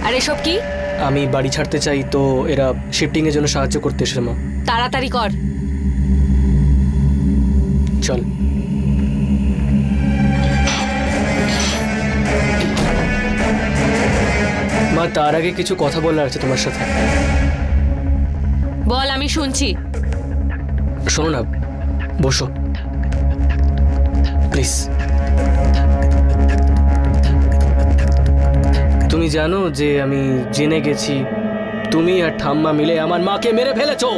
আর এসব কি? আমি বাড়ি ছাড়তে চাই, তো এরা শিফটিং এর জন্য সাহায্য করতে এসেছে। মা, তাড়াতাড়ি কর। চল। মা, তার আগে কিছু কথা বলার আছে তোমার সাথে। বল, আমি শুনছি। শোনো না, বসো প্লিজ। তুমি জানো যে আমি জেনে গেছি তুমি আর ঠাম্মা মিলে আমার মাকে মেরে ফেলেছো।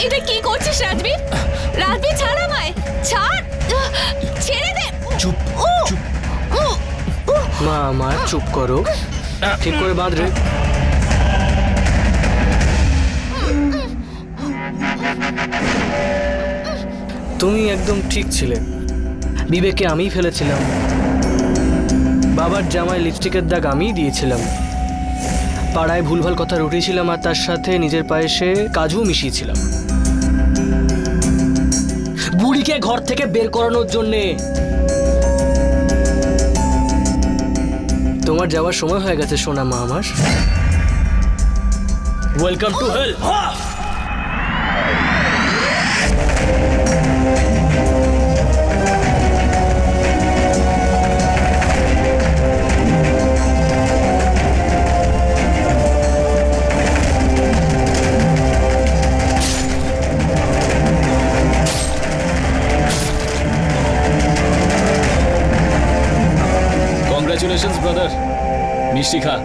এটা কি করছিস রাজবীর? রাজবীর, ছাড় আমায়, ছাড়, ছেড়ে দে। চুপ চুপ। মা, আমার চুপ করো, ঠিক করে বাঁধ রে। তুমি একদম ঠিক ছিলে। বিবেককে আমিই ফেলেছিলাম, বাবার জামায় লিপস্টিকের দাগ আমিই দিয়েছিলাম, পাড়ায় ভুলভাল কথা রটিয়েছিলাম, আর তার সাথে নিজের পায়েসে কাজু মিশিয়েছিলাম। বুড়িকে ঘর থেকে বের করানোর জন্যে। তোমার যাওয়ার সময় হয়ে গেছে সোনা মা আমার। Welcome to hell. Congratulations brother, মিষ্টি খা।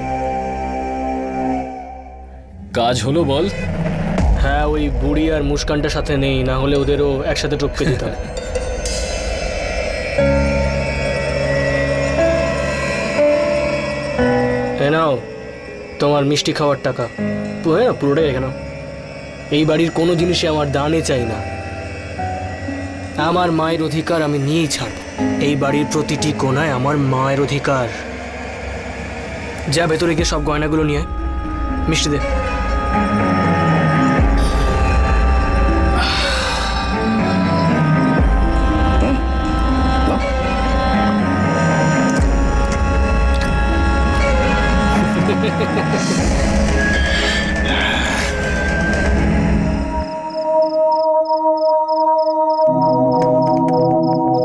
কাজ হলো বল? হ্যাঁ, ওই বুড়ি আর মুস্কানটা সাথে নেই, না হলে ওদেরও একসাথে টপকে দিতাম। এ নাও তোমার মিষ্টি খাওয়ার টাকা। হ্যাঁ, পুরোটাই রেখে নাও। এই বাড়ির কোনো জিনিসই আমার দানে চাই না। আমার মায়ের অধিকার আমি নিয়েই ছাড়ব। এই বাড়ির প্রতিটি কোণায় আমার মায়ের অধিকার। যা ভেতরে গিয়ে সব গয়নাগুলো নিয়ে আয়। মিষ্টি দে।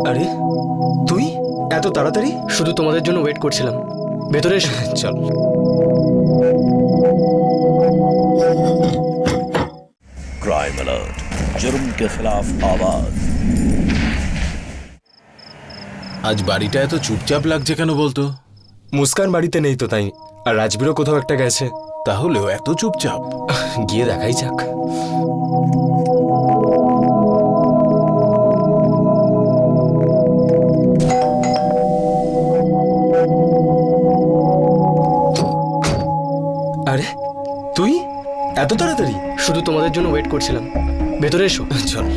আরে তুই এত তাড়াতাড়ি? শুধু তোমাদের জন্য ওয়েট করছিলাম। ভেতরে এসো। চল। क्राइम अलर्ट, जुर्म के खिलाफ आवाज। আজ বাড়িটা এত চুপচাপ লাগছে কেন বলতো? মুস্কান বাড়িতে নেই তো তাই, আর রাজবীরও কোথাও একটা গেছে। তাহলেও এত চুপচাপ? গিয়ে দেখাই যাক। আরে তুই এত তাড়াতাড়ি? শুধু তোমাদের জন্য ওয়েট করছিলাম। ভেতরে এসো। চল।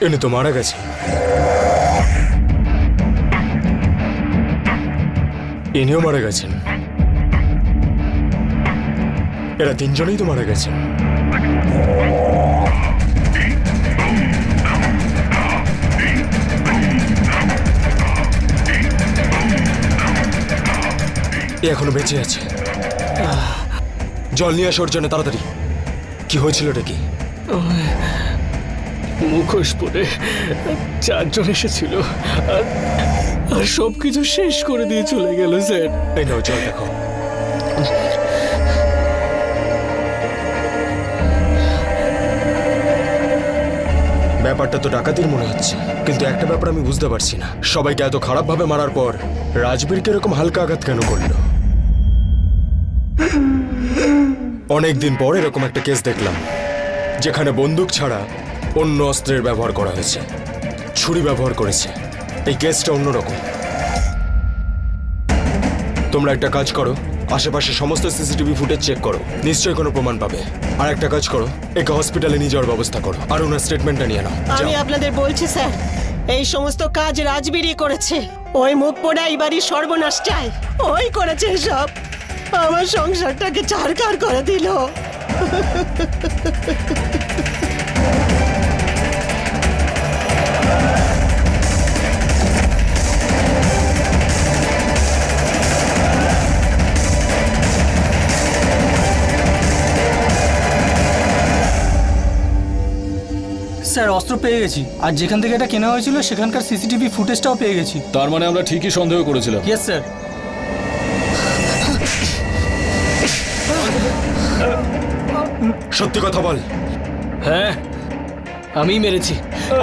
এনে তো মারা গেছে। ইনিও মারা গেছেন। এরা তিনজনেই তো মারা গেছেন। এ এখনো বেঁচে আছে। জল নিয়ে আসো ওর জন্য তাড়াতাড়ি। কি হয়েছিল এটা কি? মুখোশ পরে চারজন এসেছিল আর সবকিছু শেষ করে দিয়ে চলে গেল স্যার। এই নাও জল দেখো। ব্যাপারটা তো ডাকাতির মনে হচ্ছে, কিন্তু একটা ব্যাপার আমি বুঝতে পারছি না, সবাইকে এত খারাপভাবে মারার পর রাজবীরকে এরকম হালকা আঘাত কেন করলো? অনেকদিন পর এরকম একটা কেস দেখলাম যেখানে বন্দুক ছাড়া অন্য অস্ত্রের ব্যবহার করা হয়েছে, ছুরি ব্যবহার করেছে। এই কেসটা অন্যরকম। তোমরা একটা কাজ করো, আশেপাশে সমস্ত সিসিটিভি ফুটেজ চেক করো, নিশ্চয়ই কোনো প্রমাণ পাবে। আর একটা কাজ করো, একে হসপিটালে নিয়ে যাওয়ার ব্যবস্থা করো, আর ওনার স্টেটমেন্টটা নিয়ে নাও। আমি আপনাদের বলছি স্যার, এই সমস্ত কাজ রাজবীরই করেছে। ওই মুখ পোড়া এই বাড়ির সর্বনাশ চায়, ওই করেছে সব। আমার সংসারটাকে ছারখার করে দিল। স্যার অস্ত্র পেয়ে গেছি, আর যেখান থেকে এটা কেনা হয়েছিল সেখানকার সিসিটিভি ফুটেজটাও পেয়ে গেছি। তার মানে আমরা ঠিকই সন্দেহ করেছিলাম। Yes sir. সত্যি কথা বল। হ্যাঁ, আমি মেরেছি।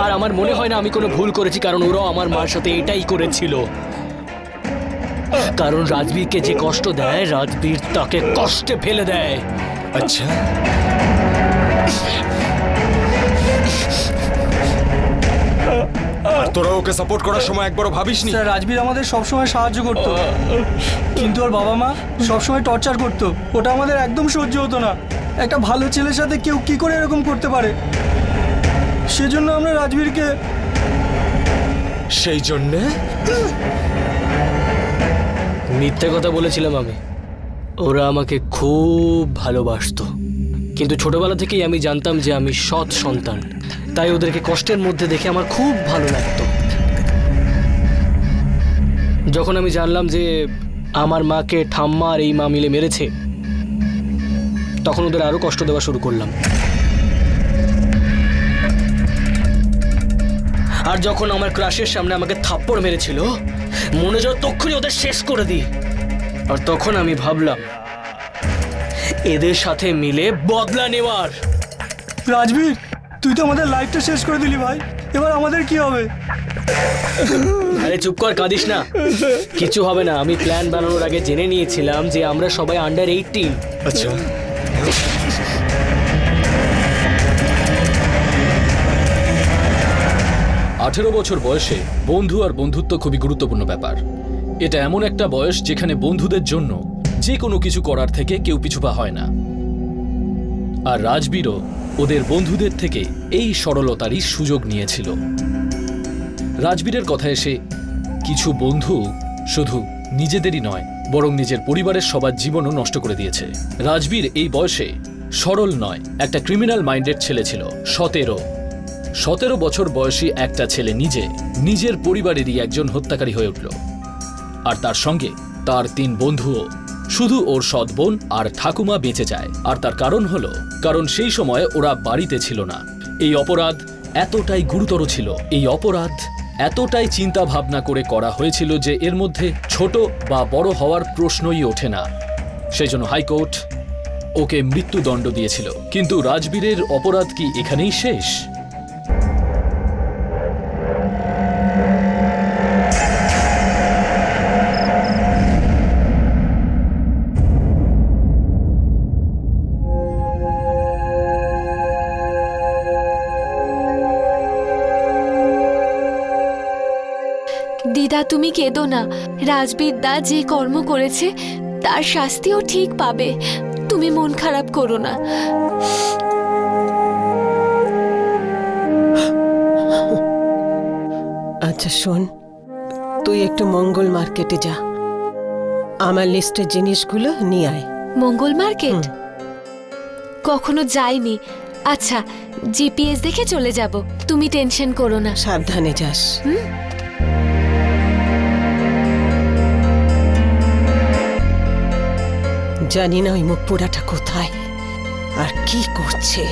আর আমার মনে হয় না আমি কোনো ভুল করেছি, কারণ ওরাও আমার মার সাথে এটাই করেছিল। কারণ রাজবীরকে যে কষ্ট দেয়, রাজবীর তাকে কষ্টে ফেলে দেয়। আচ্ছা, আর তোরা ওকে সাপোর্ট করার সময় একবারও ভাবিসনি? স্যার, রাজবীর আমাদের সবসময় সাহায্য করতো, কিন্তু ওর বাবা মা সবসময় টর্চার করতো। ওটা আমাদের একদম সহ্য হতো না। একটা ভালো ছেলের সাথে কেউ কি করে এরকম করতে পারে? সেজন্য আমরা রাজবীরকে... সেই জন্যে মিথ্যে কথা বলেছিলাম আমি। ওরা আমাকে খুব ভালোবাসতো, কিন্তু ছোটবেলা থেকেই আমি জানতাম যে আমি সৎ সন্তান, তাই ওদেরকে কষ্টের মধ্যে দেখে আমার খুব ভালো লাগতো। যখন আমি জানলাম যে আমার মাকে ঠাম্মা আর এই মা মিলে মেরেছে, তখন ওদের আরো কষ্ট দেওয়া শুরু করলাম। আর যখন আমার ক্রাশের সামনে আমাকে থাপ্পড় মেরেছিল, মনে যত তক্ষুনি ওদের শেষ করে দিই। আর তখন আমি ভাবলাম এদের সাথে মিলে বদলা নেওয়ার। রাজবীর, তুই তো আমাদের লাইফটা শেষ করে দিলি ভাই। এবার আমাদের কি হবে? আরে চুপ কর, কাঁদিস না। কিছু হবে না। আমি প্ল্যান বানানোর আগে জেনে নিয়েছিলাম যে আমরা সবাই আন্ডার 18। আচ্ছা, 18 বছর বয়সে বন্ধু আর বন্ধুত্ব খুবই গুরুত্বপূর্ণ ব্যাপার। এটা এমন একটা বয়স যেখানে বন্ধুদের জন্য যে কোনো কিছু করার থেকে কেউ পিছুপা হয় না। আর রাজবীরও ওদের বন্ধুদের থেকে এই সরলতারই সুযোগ নিয়েছিল। রাজবীরের কথা এসে কিছু বন্ধু শুধু নিজেদেরই নয়, বরং নিজের পরিবারের সবার জীবনও নষ্ট করে দিয়েছে। রাজবীর এই বয়সে সরল নয়, একটা ক্রিমিনাল মাইন্ডেড ছেলে ছিল। 17 বছর বয়সী একটা ছেলে নিজের পরিবারেরই একজন হত্যাকারী হয়ে উঠল। আর তার সঙ্গে তার 3 বন্ধুও। শুধু ওর সৎ বোন আর ঠাকুমা বেঁচে যায়। আর তার কারণ সেই সময় ওরা বাড়িতে ছিল না। এই অপরাধ এতটাই গুরুতর ছিল, এই অপরাধ এতটাই চিন্তা ভাবনা করে করা হয়েছিল যে এর মধ্যে ছোট বা বড় হওয়ার প্রশ্নই ওঠে না। সেই জন্য হাইকোর্ট ওকে মৃত্যুদণ্ড দিয়েছিল। কিন্তু রাজবীরের অপরাধ কি এখানেই শেষ? দিদা, তুমি কেঁদো না। রাজবীর দা যে কর্ম করেছে তার শাস্তিও ঠিক পাবে। তুমি মন খারাপ করো না। আচ্ছা শোন, তুই একটু মঙ্গল মার্কেটে যা, আমার লিস্টের জিনিসগুলো নিয়ে আয়। মঙ্গল মার্কেট? কখনো যাইনি। আচ্ছা, জিপিএস দেখে চলে যাব, তুমি টেনশন করো না। সাবধানে যাস। জানি না ওই মুখ পোড়াটা কোথায় আর কি করছে।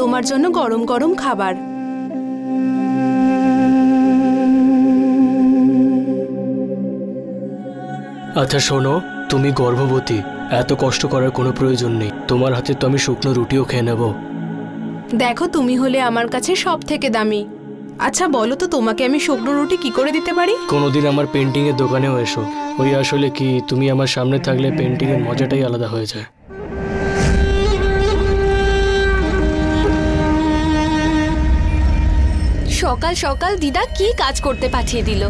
তোমার জন্য গরম গরম খাবার। আচ্ছা শোনো, তুমি গর্ভবতী, এত কষ্ট করার কোনো প্রয়োজন নেই। তোমার হাতে তো আমি শুকনো রুটিও খেয়ে নেব। দেখো, তুমি হলে আমার কাছে সব থেকে দামি। আচ্ছা বলো তো, তোমাকে আমি শুকনো রুটি কি করে দিতে পারি? কোনোদিন আমার পেন্টিং এর দোকানেও এসো। ওই আসলে কি, তুমি আমার সামনে থাকলে পেন্টিং এর মজাটাই আলাদা হয়ে যায়। সকাল সকাল দিদা কি কাজ করতে পাঠিয়ে দিল।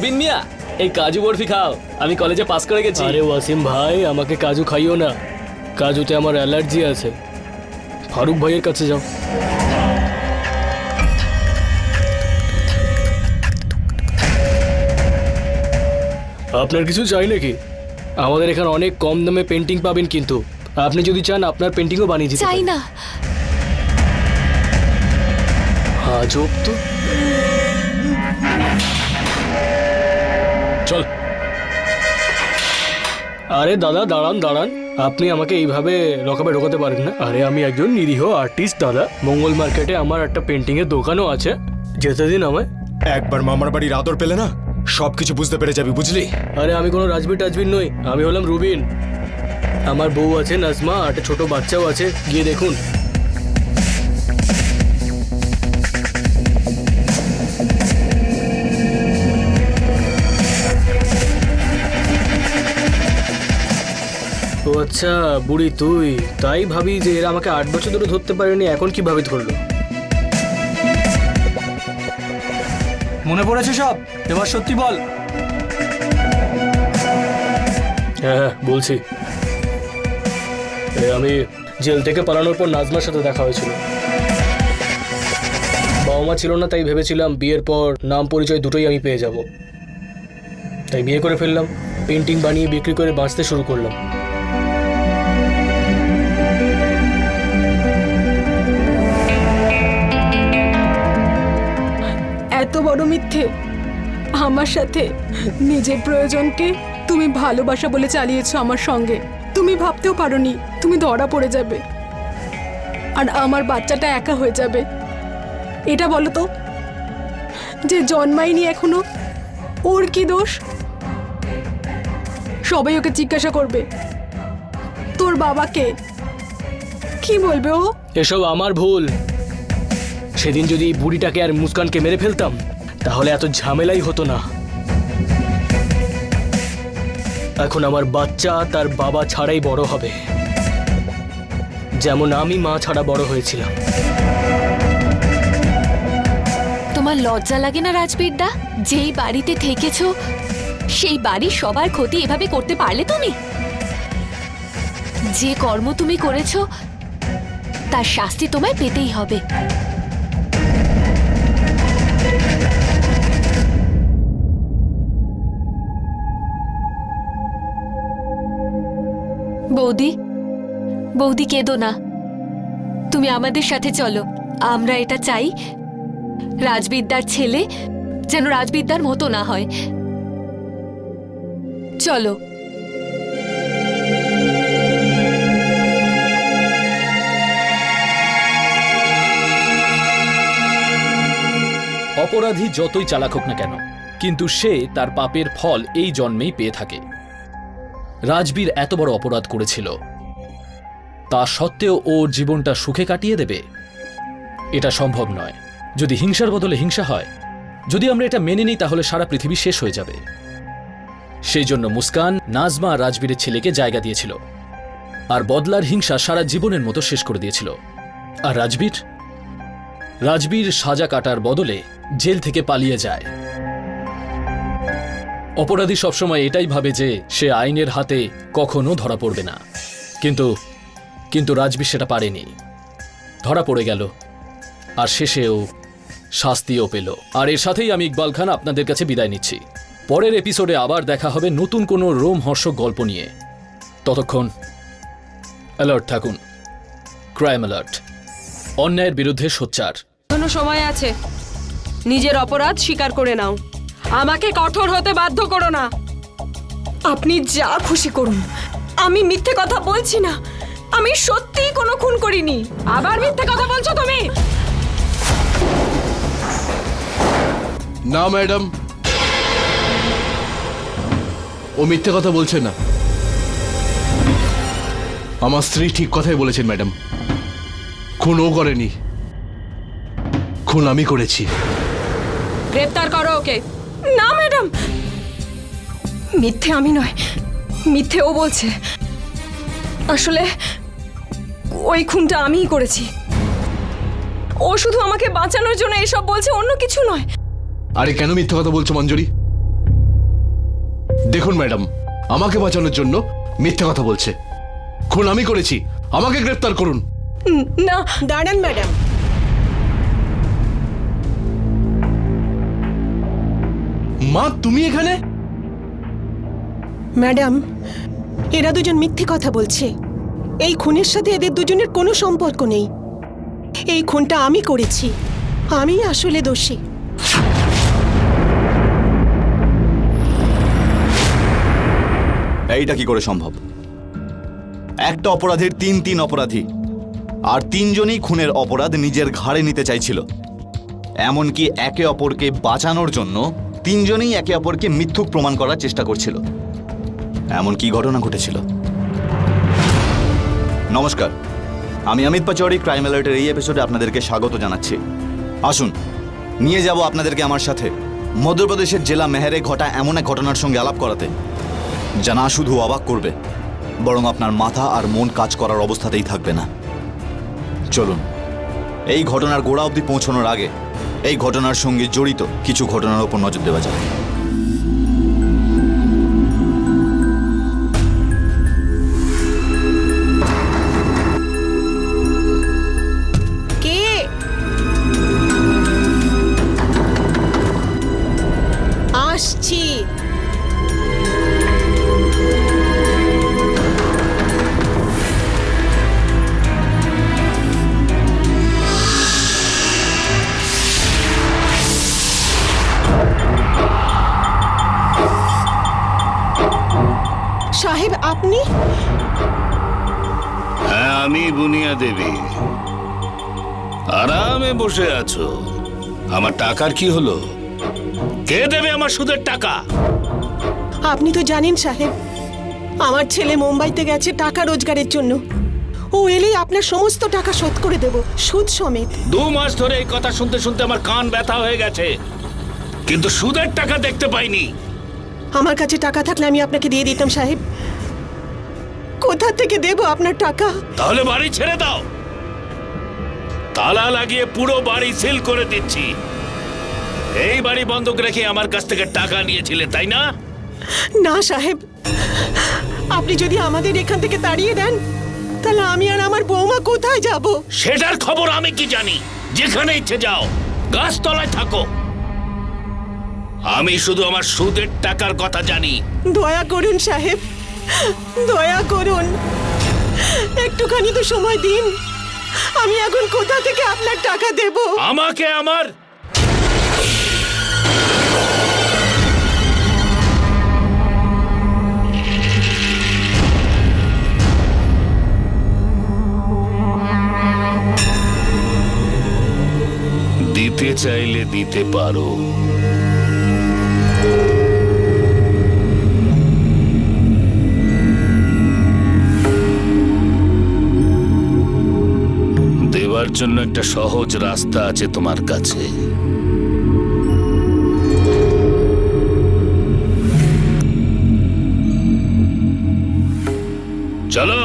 রুবিন মিয়া, এই কাজু বরফি খাও, আমি কলেজে পাস করে গেছি। আরে ওয়াসিম ভাই, আমাকে কাজু খাইও না, কাজুতে আমার অ্যালার্জি আছে। ফারুক ভাইয়ের কাছে যাও। আপনার কিছু চাই নাকি? আমাদের এখানে অনেক কম দামে পেন্টিং পাবেন, কিন্তু আপনি যদি চান আপনার পেন্টিংও বানিয়ে দিতে চাই পারি। না। আজব তো। চল। আরে দাদা দাঁড়ান দাঁড়ান, আপনি আমাকে এইভাবে লকাপে ঢোকাতে পারেন না। আরে আমি একজন নিরীহ আর্টিস্ট দাদা, মঙ্গল মার্কেটে আমার একটা পেন্টিং এর দোকানও আছে, যেতে দিন আমায়। একবার মামার বাড়ির আদর পেলে না সবকিছু বুঝতে পেরে যাবি, বুঝলি? আরে আমি কোনো রাজবীর টাজবীর নই, আমি হলাম রুবিন। আমার বউ আছে নাজমা, আর একটা ছোট বাচ্চাও আছে, গিয়ে দেখুন। ও আচ্ছা, বুড়ি তুই, তাই ভাবি যে এরা আমাকে 8 বছর ধরে ধরতে পারেনি, এখন কিভাবে ধরলো? মনে পড়েছে সব? এবার সত্যি বল। হ্যাঁ বলছি। আমি জেল থেকে পালানোর পর নাজমার সাথে দেখা হয়েছিল। বাবা মা ছিল না, তাই ভেবেছিলাম বিয়ের পর নাম পরিচয় দুটোই আমি পেয়ে যাব, তাই বিয়ে করে ফেললাম। পেন্টিং বানিয়ে বিক্রি করে বাঁচতে শুরু করলাম। এত বড় মিথ্যে আমার সাথে। নিজের প্রয়োজনকে তুমি ভালোবাসা বলে চালিয়েছো আমার সঙ্গে। তুমি ভাবতেও পারোনি তুমি ধরা পড়ে যাবে আর আমার বাচ্চাটা একা হয়ে যাবে। এটা বলো তো, যে জন্মায়নি এখনো, ওর কি দোষ? সবাই ওকে জিজ্ঞাসা করবে তোর বাবাকে, কি বলবে ও? এসব আমার ভুল। সেদিন যদি এই বুড়িটাকে আর মুস্কানকে মেরে ফেলতাম তাহলে এত ঝামেলাই হতো না। এখন আমার বাচ্চা তার বাবা ছাড়াই বড় হবে, যেমন আমি মা ছাড়া বড় হয়েছিলাম। তোমার লজ্জা লাগে না রাজবীর দা? যেই বাড়িতে থেকেছো সেই বাড়ির সবার ক্ষতি এভাবে করতে পারলে তুমি? যে কর্ম তুমি করেছো তার শাস্তি তোমায় পেতেই হবে। বৌদি, বৌদি কেঁদো না, তুমি আমাদের সাথে চলো। আমরা এটা চাই রাজবিদ্যার ছেলে যেন রাজবিদ্যার মতো না হয়। চলো। অপরাধী যতই চালাক হোক না কেন, কিন্তু সে তার পাপের ফল এই জন্মেই পেয়ে থাকে। রাজবীর এত বড় অপরাধ করেছিল, তা সত্ত্বেও ওর জীবনটা সুখে কাটিয়ে দেবে? এটা সম্ভব নয়। যদি হিংসার বদলে হিংসা হয়, যদি আমরা এটা মেনে নিই, তাহলে সারা পৃথিবী শেষ হয়ে যাবে। সেই জন্য মুস্কান নাজমা আর রাজবীরের ছেলেকে জায়গা দিয়েছিল, আর বদলার হিংসা সারা জীবনের মতো শেষ করে দিয়েছিল। আর রাজবীর সাজা কাটার বদলে জেল থেকে পালিয়ে যায়। অপরাধী সবসময় এটাই ভাবে যে সে আইনের হাতে কখনো ধরা পড়বে না, কিন্তু রাজবীর সেটা পারেনি, ধরা পড়ে গেল, আর শেষেও শাস্তিও পেল। আর এর সাথেই আমি ইকবাল খান আপনাদের কাছে বিদায় নিচ্ছি। পরের এপিসোডে আবার দেখা হবে নতুন কোনো রোমহর্ষক গল্প নিয়ে। ততক্ষণ অ্যালার্ট থাকুন। ক্রাইম অ্যালার্ট, অন্যায়ের বিরুদ্ধে সোচ্চার। এখনো সময় আছে, নিজের অপরাধ স্বীকার করে নাও। আমাকে কঠোর হতে বাধ্য করো না। আপনি যা খুশি করুন, আমি মিথ্যে কথা বলছি না। আমি সত্যিই কোনো খুন করিনি। আবার মিথ্যে কথা বলছো তুমি? না ম্যাডাম, ও মিথ্যে কথা বলছে না। আমার স্ত্রী ঠিক কথাই বলেছেন ম্যাডাম। খুন ও করেনি, খুন আমি করেছি। গ্রেপ্তার করো ওকে। না ম্যাডাম, মিথ্যে আমি নয়, মিথ্যে ও বলছে। আসলে ওই খুনটা আমিই করেছি। ও শুধু আমাকে বাঁচানোর জন্য এসব বলছে, অন্য কিছু নয়। আরে কেন মিথ্যে কথা বলছো মঞ্জুরি? দেখুন ম্যাডাম, আমাকে বাঁচানোর জন্য মিথ্যে কথা বলছে। খুন আমি করেছি, আমাকে গ্রেফতার করুন। না দাঁড়ান ম্যাডাম, মা তুমি এখানে? ম্যাডাম এরা দুজন মিথ্যে কথা বলছে। এই খুনের সাথে এদের দুজনের কোনো সম্পর্ক নেই। এই খুনটা আমি করেছি, আমি আসলে দোষী। এইটা কি করে সম্ভব? একটা অপরাধীর তিন অপরাধী, আর তিনজনই খুনের অপরাধ নিজের ঘাড়ে নিতে চাইছিল। এমনকি একে অপরকে বাঁচানোর জন্য তিনজনেই একে অপরকে মিথ্যুক প্রমাণ করার চেষ্টা করছিল। এমন কি ঘটনা ঘটেছিল? নমস্কার, আমি অমিত পাচৌরি, ক্রাইম অ্যালার্টের এই এপিসোডে আপনাদেরকে স্বাগত জানাচ্ছি। আসুন নিয়ে যাব আপনাদেরকে আমার সাথে মধ্যপ্রদেশের জেলা মেহেরে ঘটা এমন এক ঘটনার সঙ্গে আলাপ করাতে, যা না শুধু অবাক করবে, বরং আপনার মাথা আর মন কাজ করার অবস্থাতেই থাকবে না। চলুন এই ঘটনার গোড়া অবধি পৌঁছানোর আগে এই ঘটনার সঙ্গে জড়িত কিছু ঘটনার উপর নজর দেওয়া যাক। কে? আসছি। সাহেব আপনি? হ্যাঁ, আমি বুনিয়া দেবী। আরামে বসে আছো। আমার টাকার কি হলো? কে দেবে আমার সুদের টাকা? আপনি তো জানেন সাহেব, আমার ছেলে মুম্বাইতে গেছে টাকা রোজগারের জন্য। ও এলেই আপনার সমস্ত টাকা শোধ করে দেব, সুদ সমেত। 2 মাস ধরে এই কথা শুনতে শুনতে আমার কান ব্যথা হয়ে গেছে, কিন্তু সুদের টাকা দেখতে পাইনি। আমার কাছে টাকা থাকলে আমি আপনাকে দিয়ে দিতাম সাহেব। কোথা থেকে দেব আপনার টাকা? তাহলে বাড়ি ছেড়ে দাও। তালা লাগিয়ে পুরো বাড়ি সিল করে দিচ্ছি। এই বাড়ি বন্ধক রেখে আমার কাছ থেকে টাকা নিয়েছিলে, তাই না? না সাহেব, আপনি যদি আমাদের এখান থেকে তাড়িয়ে দেন, তাহলে আমি আর আমার বৌমা কোথায় যাব? সেটার খবর আমি কি জানি? যেখানে ইচ্ছে যাও, গাছতলায় থাকো। আমি শুধু আমার সুদের টাকার কথা জানি। দয়া করুন সাহেব, দয়া করুন, একটুখানি তো সময় দিন। আমি এখন কোথা থেকে আপনার টাকা দেব? আমাকে আমার দিতে চাইলে দিতে পারো। দেওয়ার জন্য একটা সহজ রাস্তা আছে তোমার কাছে। চলো।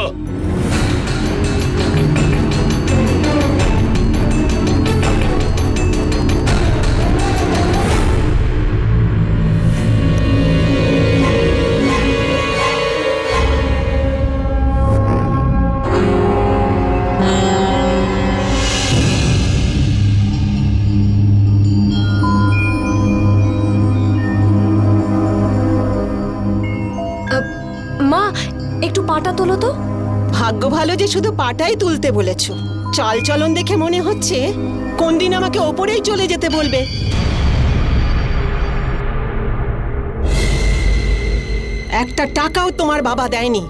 মা, একটু পাটা তোলো তো। ভাগ্য ভালো যে শুধু পাটাই তুলতে বলেছো। চাল চলন দেখে মনে হচ্ছে কোন দিন আমাকে ওপরেই চলে যেতে বলবে। একটা টাকাও তোমার বাবা দেয়নি,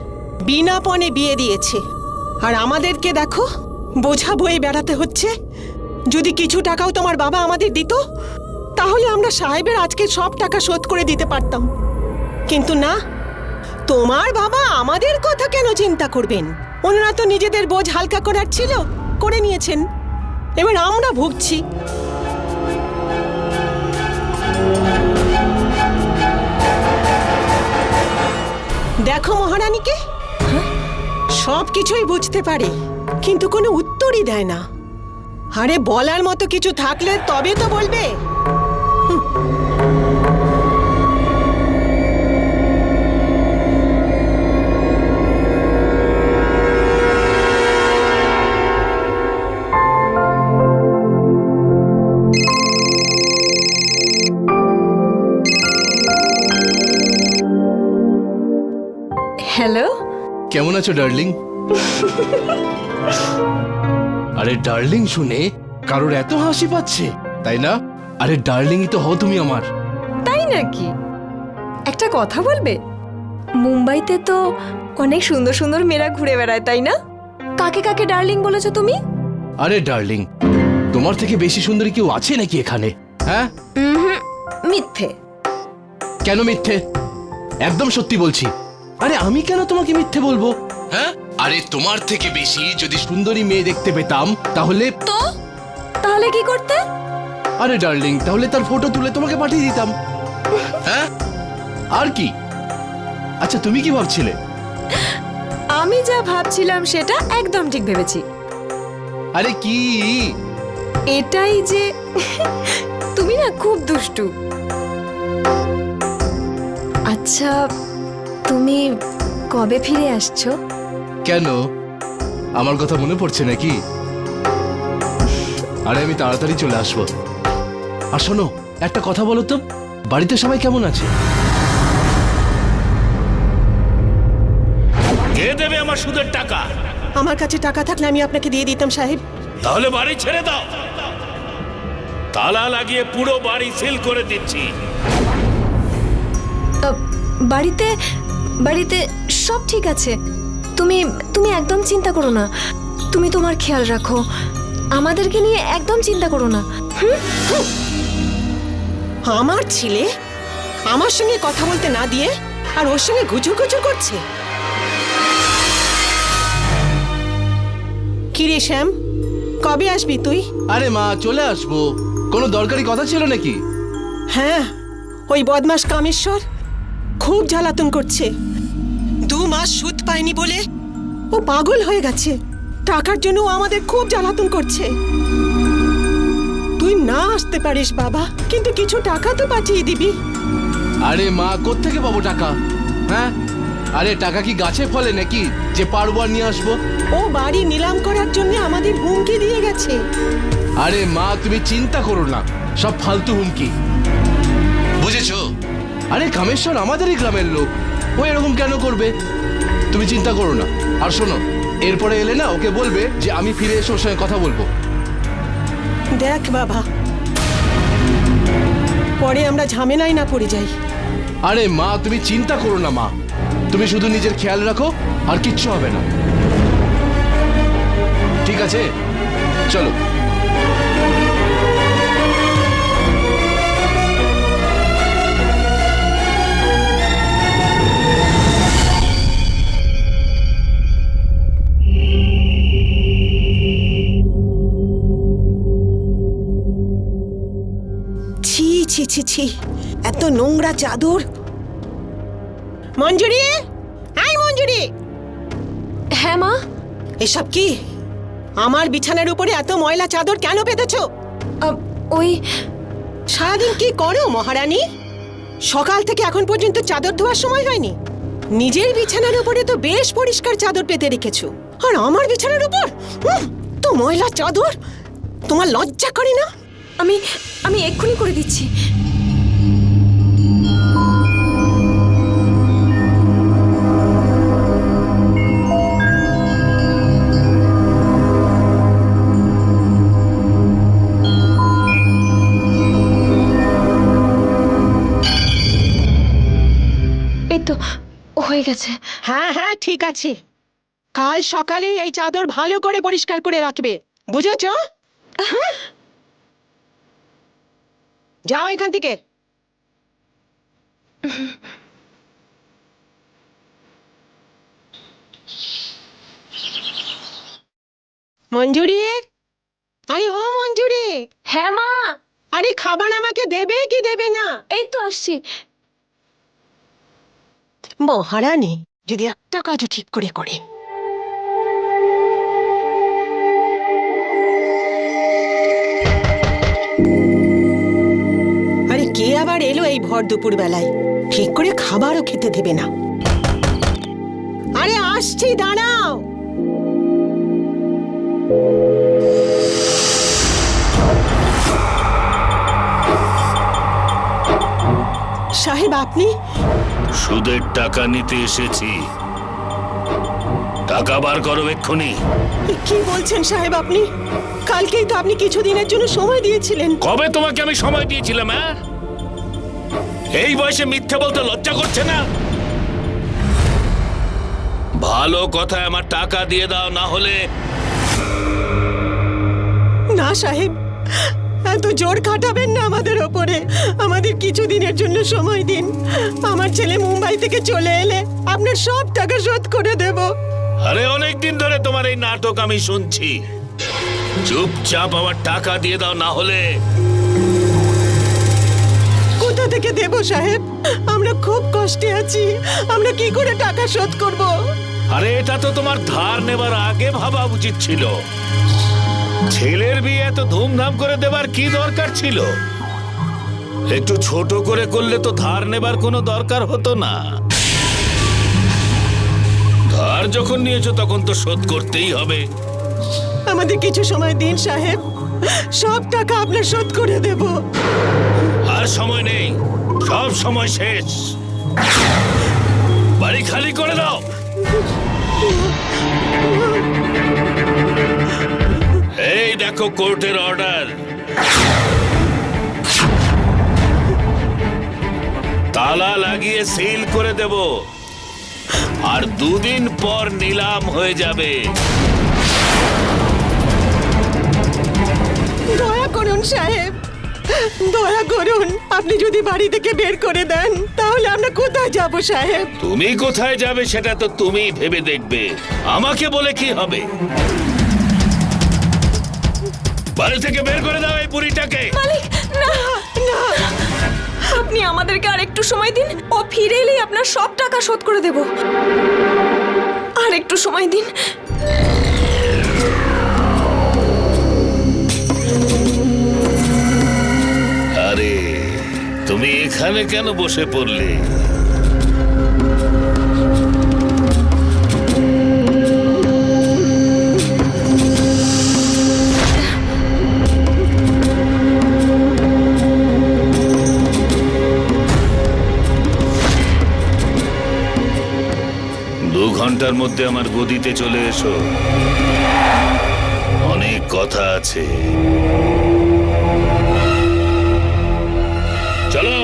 বিনা পণে বিয়ে দিয়েছে। আর আমাদেরকে দেখো, বোঝা বয়ে বেড়াতে হচ্ছে। যদি কিছু টাকাও তোমার বাবা আমাদের দিত, তাহলে আমরা সাহেবের আজকে সব টাকা শোধ করে দিতে পারতাম। কিন্তু না, তোমার বাবা আমাদের কথা কেন চিন্তা করবেন? ওনারা তো নিজেদের বোঝ হালকা করার ছিল, করে নিয়েছেন। এবার আমরা ভুগছি। দেখো মহারানীকে, সব কিছুই বুঝতে পারে, কিন্তু কোনো উত্তরই দেয় না। আরে বলার মতো কিছু থাকলে তবে তো বলবে। হ্যালো। কেমন আছো ডার্লিং? আরে ডার্লিং শুনে কারোর এত হাসি পাচ্ছে, তাই না? আরে ডার্লিংই তো হও তুমি আমার। তাই নাকি? একটা কথা বলবে, মুম্বাইতে তো অনেক সুন্দর সুন্দর মেয়েরা ঘুরে বেড়ায়, তাই না? কাকে কাকে ডার্লিং বলেছো তুমি? আরে ডার্লিং, তোমার থেকে বেশি সুন্দরী কেউ আছে নাকি এখানে? হ্যাঁ? মিথ্যে। কেন মিথ্যে? একদম সত্যি বলছি। আরে আমি কেন তোমাকে মিথ্যে বলবো? হ্যাঁ? আরে তোমার থেকে বেশি যদি সুন্দরী মেয়ে দেখতে পেতাম তাহলে তো তাহলে কি করতে? আরে ডার্লিং, তাহলে তার ফটো তুলে তোমাকে পাঠিয়ে দিতাম। হ্যাঁ, আর কি? আচ্ছা তুমি কি ভাবছিলে? আমি যা ভাবছিলাম সেটা একদম ঠিক ভেবেছি। আরে কি? এটাই যে তুমি না খুব দুষ্টু। আচ্ছা, তুমি কবে ফিরে আসছো? কেন, আমার কথা মনে পড়ছে নাকি? আরে আমি তাড়াতাড়ি চলে আসবো। আর শোনো, একটা কথা বলো তো, বাড়িতে সবাই কেমন আছে? কে দেবে আমার সুদের টাকা? আমার কাছে টাকা থাকলে আমি আপনাকে দিয়ে দিতাম সাহেব। তাহলে বাড়ি ছেড়ে দাও, তালা লাগিয়ে পুরো বাড়ি সিল করে দিচ্ছি। বাড়িতে বাড়িতে সব ঠিক আছে। তুমি তুমি একদম চিন্তা করো না। তুমি তোমার খেয়াল রাখো, আমাদেরকে নিয়ে একদম চিন্তা করো না। আমার ছেলে আমার সঙ্গে কথা বলতে না দিয়ে আর ওর সঙ্গে গুজু গুজু করছে। কিরে শ্যাম, কবে আসবি তুই? আরে মা, চলে আসবো। কোনো দরকারি কথা ছিল নাকি? হ্যাঁ, ওই বদমাস কামেশ্বর খুব জ্বালাতন করছে। 2 মাস সুদ পায়নি বলে ও পাগল হয়ে গেছে। টাকার জন্য ও আমাদের খুব জ্বালাতন করছে। তুই না আসতে পারিস বাবা, কিন্তু কিছু টাকা তো পাঠিয়ে দিবি। আরে মা, কোত্থেকে পাবো টাকা? হ্যাঁ, আরে টাকা কি গাছে ফলে নাকি যে পারবো আর নিয়ে আসবো? ও বাড়ি নিলাম করার জন্য আমাদের হুমকি দিয়ে গেছে। আরে মা, তুমি চিন্তা করো না, সব ফালতু হুমকি, বুঝেছো? আরে কামেশ্বর আমাদেরই গ্রামের লোক, ও এরকম কেন করবে? তুমি চিন্তা করো না। আর শোনো, এরপরে এলে না ওকে বলবে যে আমি ফিরে এসে ওর সঙ্গে কথা বলবো। দেখ বাবা, পরে আমরা ঝামেলায় না পড়ে যাই। আরে মা, তুমি চিন্তা করো না মা, তুমি শুধু নিজের খেয়াল রাখো, আর কিচ্ছু হবে না। ঠিক আছে, চলো। ছি ছি ছি ছি, এত নোংরা চাদর। মঞ্জুরি, এই মঞ্জুরি। হ্যাঁ মা। এসব কি? আমার বিছানার উপরে এত ময়লা চাদর কেন পেতেছো? ওই সারাদিন কি করো মহারানী? সকাল থেকে এখন পর্যন্ত চাদর ধোয়ার সময় হয়নি? নিজের বিছানার উপরে তো বেশ পরিষ্কার চাদর পেতে রেখেছো, আর আমার বিছানার উপর তো ময়লা চাদর। তোমার লজ্জা করে না? আমি এক্ষুনি করে দিচ্ছি। এই তো হয়ে গেছে। হ্যাঁ হ্যাঁ, ঠিক আছে। কাল সকালে এই চাদর ভালো করে পরিষ্কার করে রাখবে, বুঝেছো? যাও এখান থেকে। মঞ্জুরি, আরে ও মঞ্জুরি। হ্যাঁ মা। আরে খাবার আমাকে দেবে কি দেবে না? এই তো আসছি। মহারানী যদি একটা কাজও ঠিক করে করে। আরে কে আবার এলো এই ভর দুপুর বেলায়? ঠিক করে খাবারও খেতে দেবে না। আরে আসছি, দাঁড়াও। সাহেব, আপনি? সুদের টাকা নিতে এসেছি। টাকা বার করো এক্ষুনি। কি বলছেন সাহেব আপনি? কালকেই তো আপনি কিছুদিনের জন্য সময় দিয়েছিলেন। কবে তোমাকে আমি সময় দিয়েছিলাম? হ্যাঁ, এই বয়সে মিথ্যে বলতে লজ্জা করছে না? ভালো কথা, আমার টাকা দিয়ে দাও, না হলে না সাহেব, এত জোর খাটাবেন না আমাদের ওপরে। আমাদের কিছুদিনের জন্য সময় দিন। আমার ছেলে মুম্বাই থেকে চলে এলে আপনার সব টাকা শোধ করে দেব। আরে অনেকদিন ধরে তোমার এই নাটক আমি শুনছি। চুপচাপ আমার টাকা দিয়ে দাও, না হলে কোথা থেকে দেব সাহেব? আমরা খুব কষ্টে আছি, আমরা কি করে টাকা শোধ করব? আরে এটা তো তোমার ধার নেবার আগে ভাবা উচিত ছিল। ছেলের বিয়ে এত ধুমধাম করে দেবার কি দরকার ছিল? একটু ছোট করে করলে তো ধার নেবার কোনো দরকার হতো না। ধার যখন নিয়েছো তখন তো শোধ করতেই হবে। আমাদের কিছু সময় দিন সাহেব, সব টাকা আপনার শোধ করে দেব। আর সময় নেই, সব সময় শেষ। বাড়ি খালি করে দাও। এই দেখো কোর্টের অর্ডার। তালা লাগিয়ে সিল করে দেব, আর 2 দিন পর নিলাম হয়ে যাবে। দয়া করুন সাহেব, দয়া করুন। আপনি যদি বাড়ি থেকে বের করে দেন তাহলে আমরা কোথায় যাব সাহেব? তুমি কোথায় যাবে সেটা তো তুমি ভেবে দেখবে, আমাকে বলে কি হবে? বাড়ি থেকে বের করে দাও এই বুড়িটাকে। মালিক, না না, আপনি আমাদেরকে আর একটু সময় দিন। ও ফিরে এলেই আপনার সব টাকা শোধ করে দেব। আর একটু সময় দিন। আরে তুমি এখানে কেন বসে পড়লে? দু ঘন্টার মধ্যে আমার গদিতে চলে এসো, অনেক কথা আছে। চলো।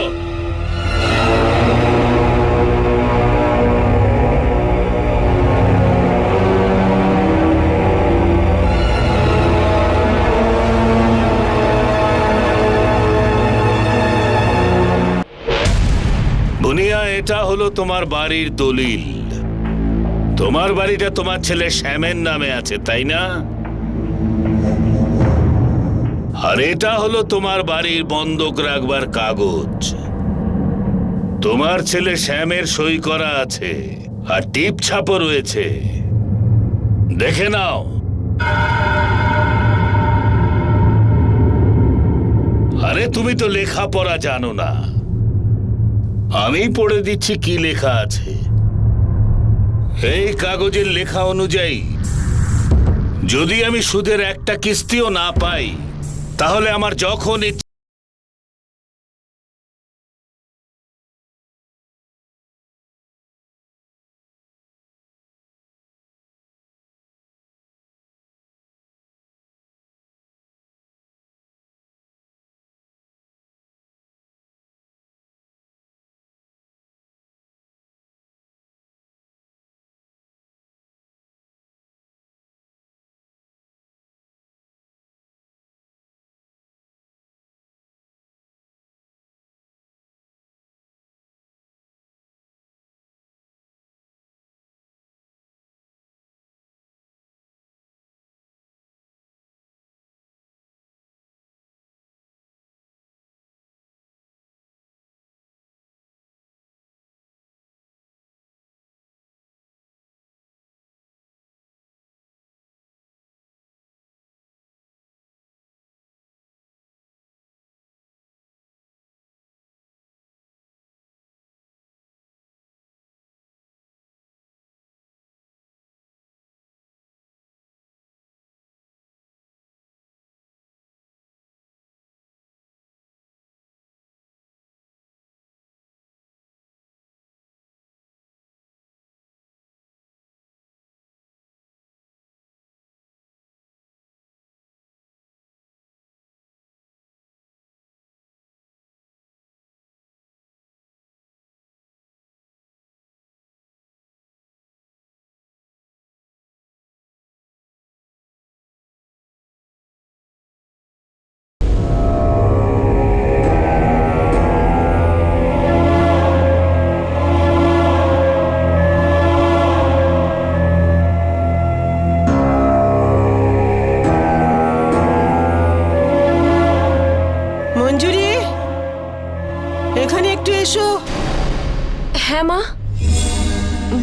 বুনিয়া, এটা হলো তোমার বাড়ির দলিল। তোমার বাড়িটা তোমার ছেলে শ্যামের নামে আছে, তাই না? আর এটা হলো তোমার বাড়ির বন্ধক রাখবার কাগজ। তোমার ছেলে শ্যামের সই করা আছে, আর টিপ ছাপও রয়েছে, দেখে নাও। আরে তুমি তো লেখাপড়া জানো না, আমি পড়ে দিচ্ছি কি লেখা আছে। এই কাগজের লেখা অনুযায়ী যদি আমি সুদের একটা কিস্তিও না পাই, তাহলে আমার যখন ইচ্ছে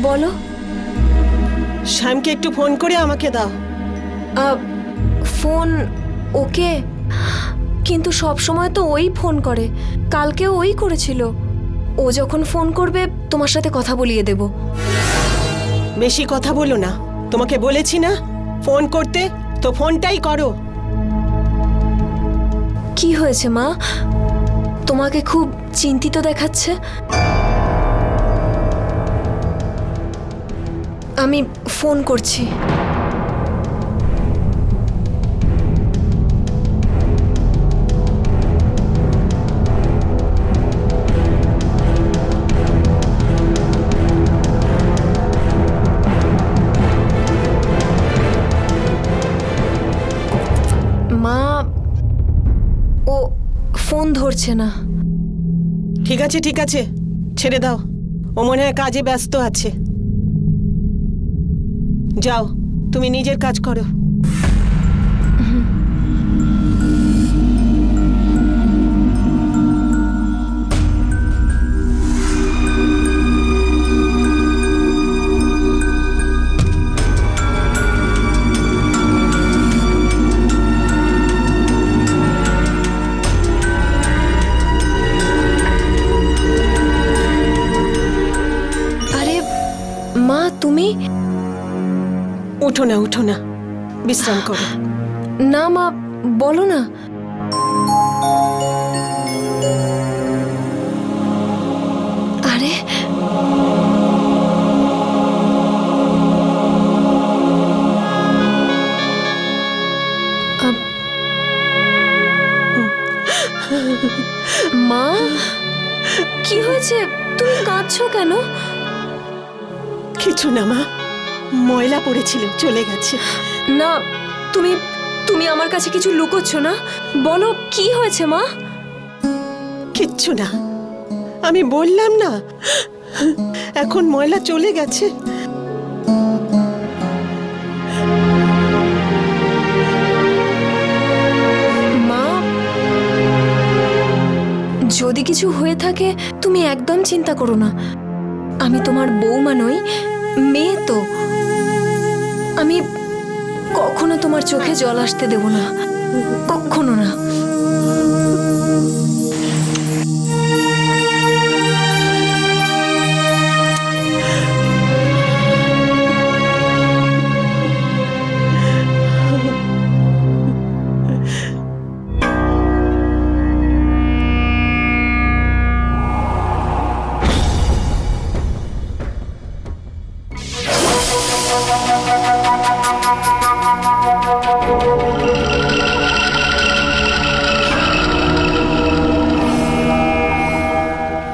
বলো। শ্যামকে একটু ফোন করে আমাকে দাও। ফোন ওকে, কিন্তু সব সময় তো ওই ফোন করে। কালকেও ওই করেছিল। ও যখন ফোন করবে তোমার সাথে কথা বলিয়ে দেব। বেশি কথা বলো না, তোমাকে বলেছি না ফোন করতে, তো ফোনটাই করো। কি হয়েছে মা? তোমাকে খুব চিন্তিত দেখাচ্ছে। আমি ফোন করছি। মা, ও ফোন ধরছে না। ঠিক আছে ঠিক আছে, ছেড়ে দাও। ও মনে হয় কাজে ব্যস্ত আছে। যাও, তুমি নিজের কাজ করো। আরে মা, তুমি উঠো না উঠো না, বিশ্রাম করো। না মা, বলো না। আরে মা, কি হয়েছে? তুমি কাঁদছো কেন? কিছু না মা, ময়লা পড়েছিল, চলে গেছে। না, তুমি তুমি আমার কাছে কিছু লুকোচ্ছ না। বলো কি হয়েছে মা? কিচ্ছু না, আমি বললাম না, এখন ময়লা চলে গেছে। মা, যদি কিছু হয়ে থাকে তুমি একদম চিন্তা করো না। আমি তোমার বৌমা নই, মেয়ে তো। আমি কখনো তোমার চোখে জল আসতে দেব না, কখনো না।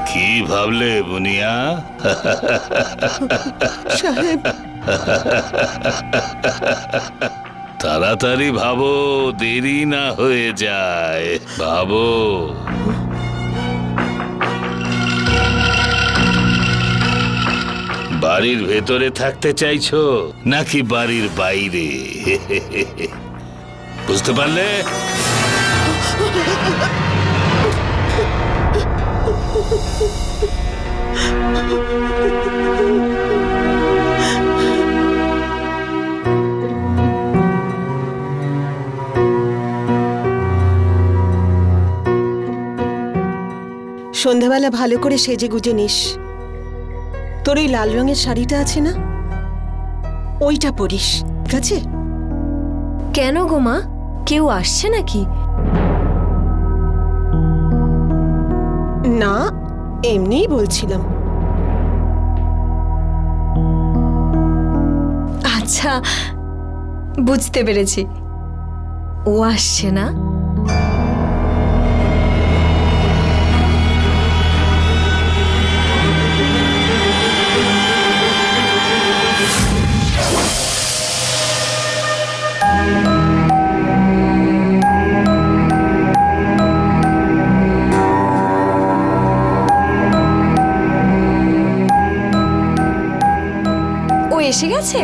কি ভাবলে বুনিয়া? সাহেব, তাড়াতাড়ি ভাবো, দেরি না হয়ে যায়। ভাবো। বাড়ির ভেতরে থাকতে চাইছো নাকি বাড়ির বাইরে? বুঝতে পারলে? সন্ধ্যাবেলা ভালো করে সেজে গুজে নিস। তোর ওই লাল রঙের শাড়িটা আছে না, ওইটা পরিস, ঠিক আছে? কেন গো মা, কেউ আসছে নাকি? না, এমনিই বলছিলাম। আচ্ছা, বুঝতে পেরেছি। ও আসছে না? ও এসে গেছে?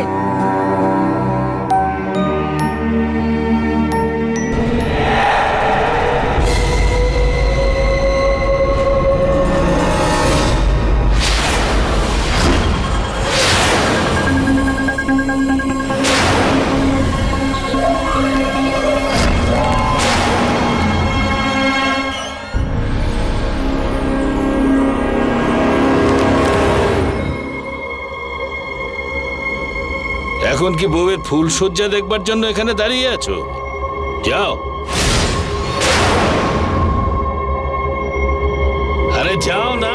এখন কি বউয়ের ফুল সজ্জা দেখবার জন্য এখানে দাঁড়িয়ে আছো? যাও, আরে যাও না।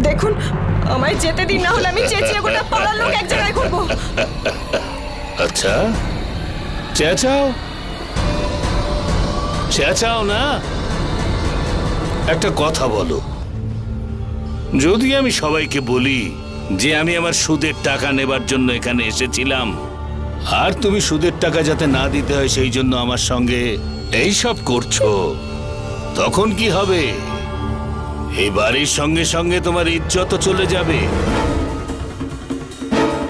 দেখুন, আমায় যেতে দিন, না হলে আমি চেঁচিয়ে গোটা পাড়ার লোক এক জায়গায় করবো। আচ্ছা, চেঁচাও, চেঁচাও না। একটা কথা বলো, যদি আমি সবাইকে বলি যে আমি আমার সুদের টাকা নেবার জন্য এখানে এসেছিলাম, আর তুমি সুদের টাকা যাতে না দিতে হয় সেই জন্য আমার সঙ্গে এই সব করছো, তখন কি হবে? এই বাড়ির সঙ্গে সঙ্গে তোমার ইজ্জতও চলে যাবে।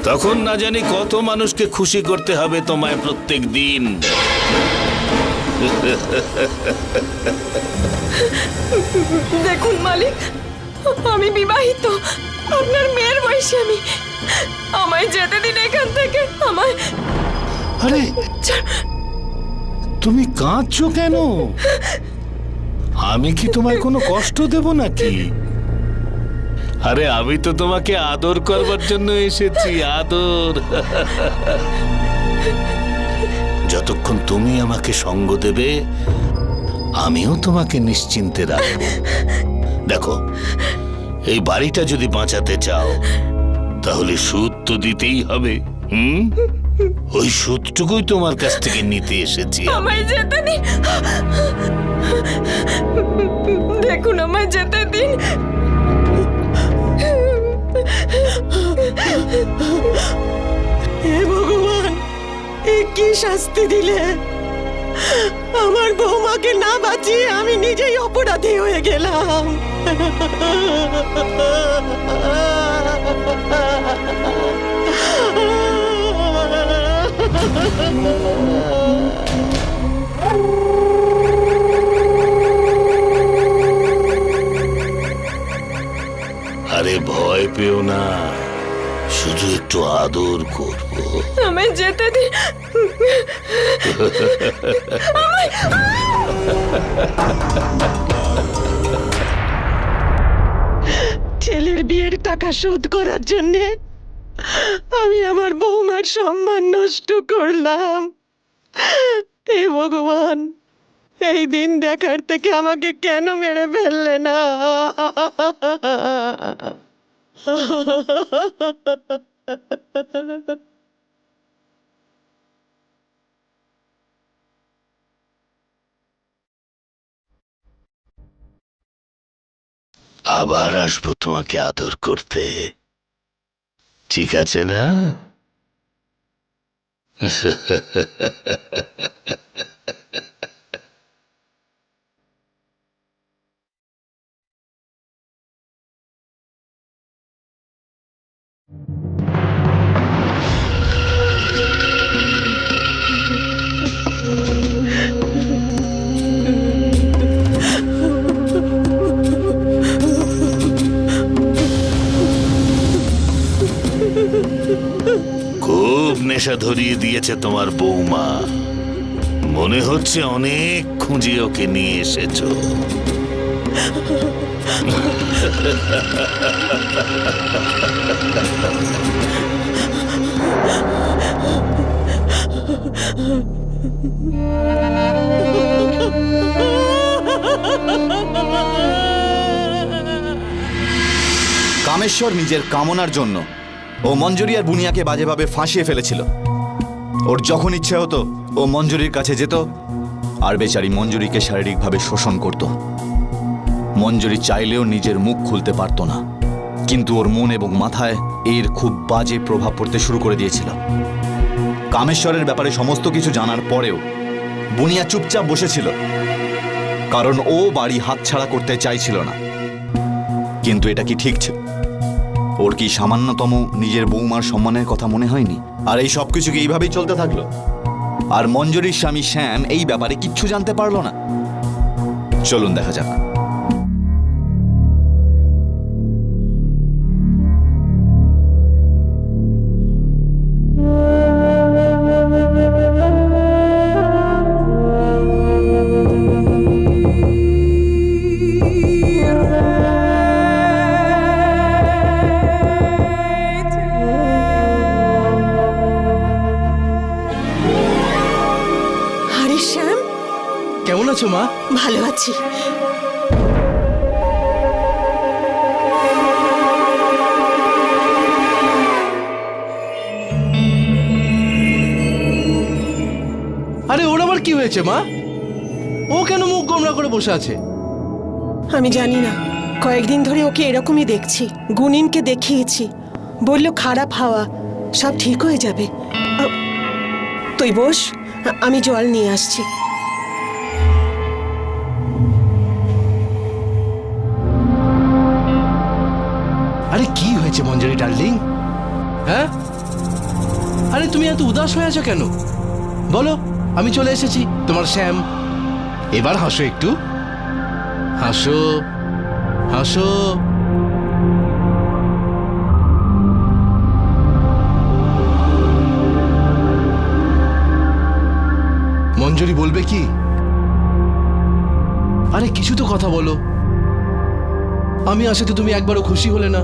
তখন না জানি কত মানুষকে খুশি করতে হবে তোমায় প্রত্যেক দিন। দেখুন মালিক, আমি বিবাহিত, আপনার মেয়ের বয়সী আমি। আমায় যেতে দিন এখান থেকে। আমায়। আরে তুমি কাঁদছো কেন? আমি কি তোমায় কোনো কষ্ট দেব নাকি? আরে আমি তো তোমাকে আদর করবার জন্য এসেছি, আদর। যতক্ষণ তুমি আমাকে সঙ্গ দেবে, আমিও তোমাকে নিশ্চিন্তে রাখবো। দেখো, এই বাড়িটা যদি বাঁচাতে চাও তাহলে সুদ তো দিতেই হবে। ওই সুদটুকুই তোমার কাছ থেকে নিতে এসেছি। আমায় যেতে দিন। দেখুন, আমায় যেতে দিন। হে ভগবান, এ কি শাস্তি দিলে! আমার বৌমাকে না বাঁচিয়ে আমি নিজেই অপরাধী হয়ে গেলাম। আরে ভয় পেও না, শুধু একটু আদর করবো। আমায় যেতে দিন। ছেলের বিয়ের টাকা শোধ করার জন্যে আমি আমার বৌমার সম্মান নষ্ট করলাম। হে ভগবান, এই দিন দেখার থেকে আমাকে কেন মেরে ফেললে না? আবার আসবো তোমাকে আদর করতে, ঠিক আছে না? খুব নেশা ধরিয়ে দিয়েছে তোমার বৌমা, মনে হচ্ছে অনেক খুঁজে ওকে নিয়ে এসেছো। কামেশ্বর নিজের কামনার জন্য ও মঞ্জুরি আর বুনিয়াকে বাজেভাবে ফাঁসিয়ে ফেলেছিল। ওর যখন ইচ্ছে হতো ও মঞ্জুরির কাছে যেত আর বেচারি মঞ্জুরিকে শারীরিকভাবে শোষণ করত। মঞ্জুরি চাইলেও নিজের মুখ খুলতে পারত না, কিন্তু ওর মন এবং মাথায় এর খুব বাজে প্রভাব পড়তে শুরু করে দিয়েছিল। কামেশ্বরের ব্যাপারে সমস্ত কিছু জানার পরেও বুনিয়া চুপচাপ বসেছিল, কারণ ও বাড়ি হাতছাড়া করতে চাইছিল না। কিন্তু এটা কি ঠিক ছিল? ওর কি সামান্যতম নিজের বৌমার সম্মানের কথা মনে হয়নি? আর এই সব কিছু কি এইভাবেই চলতে থাকলো? আর মঞ্জুরির স্বামী শ্যাম এই ব্যাপারে কিচ্ছু জানতে পারলো না। চলুন দেখা যাক। আরে শ্যাম, কেমন আছো মা? ভালো আছি। আরে ওর আবার কি হয়েছে মা? ও কেন মুখ গোমড়া করে বসে আছে? আমি জানি না, কয়েকদিন ধরে ওকে এরকমই দেখছি। গুনিনকে দেখিয়েছি, বলল খারাপ হাওয়া, সব ঠিক হয়ে যাবে। তুই বস, আমি জল নিয়ে আসছি। আরে কি হয়েছে মঞ্জুরি ডার্লিং? হ্যাঁ, আরে তুমি এত উদাস হয়ে আছো কেন? বলো, আমি চলে এসেছি, তোমার শ্যাম। এবার হাসো একটু, হাসো হাসো। মঞ্জুরি বলবে কি? আরে কিছু তো কথা বলো। আমি আসাতে তুমি একবারও খুশি হলে না।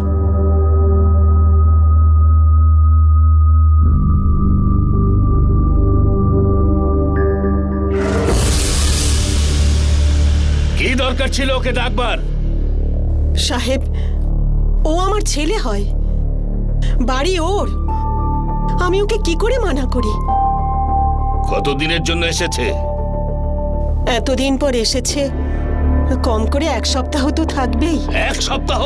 কি দরকার ছিল ওকে ডাকবার? সাহেব, ও আমার ছেলে হয়, বাড়ি ওর, আমি ওকে কি করে মানা করি? কতদিনের জন্য এসেছে? এতদিন পর এসেছে, কম করে 1 সপ্তাহ তো থাকবেই। 1 সপ্তাহ?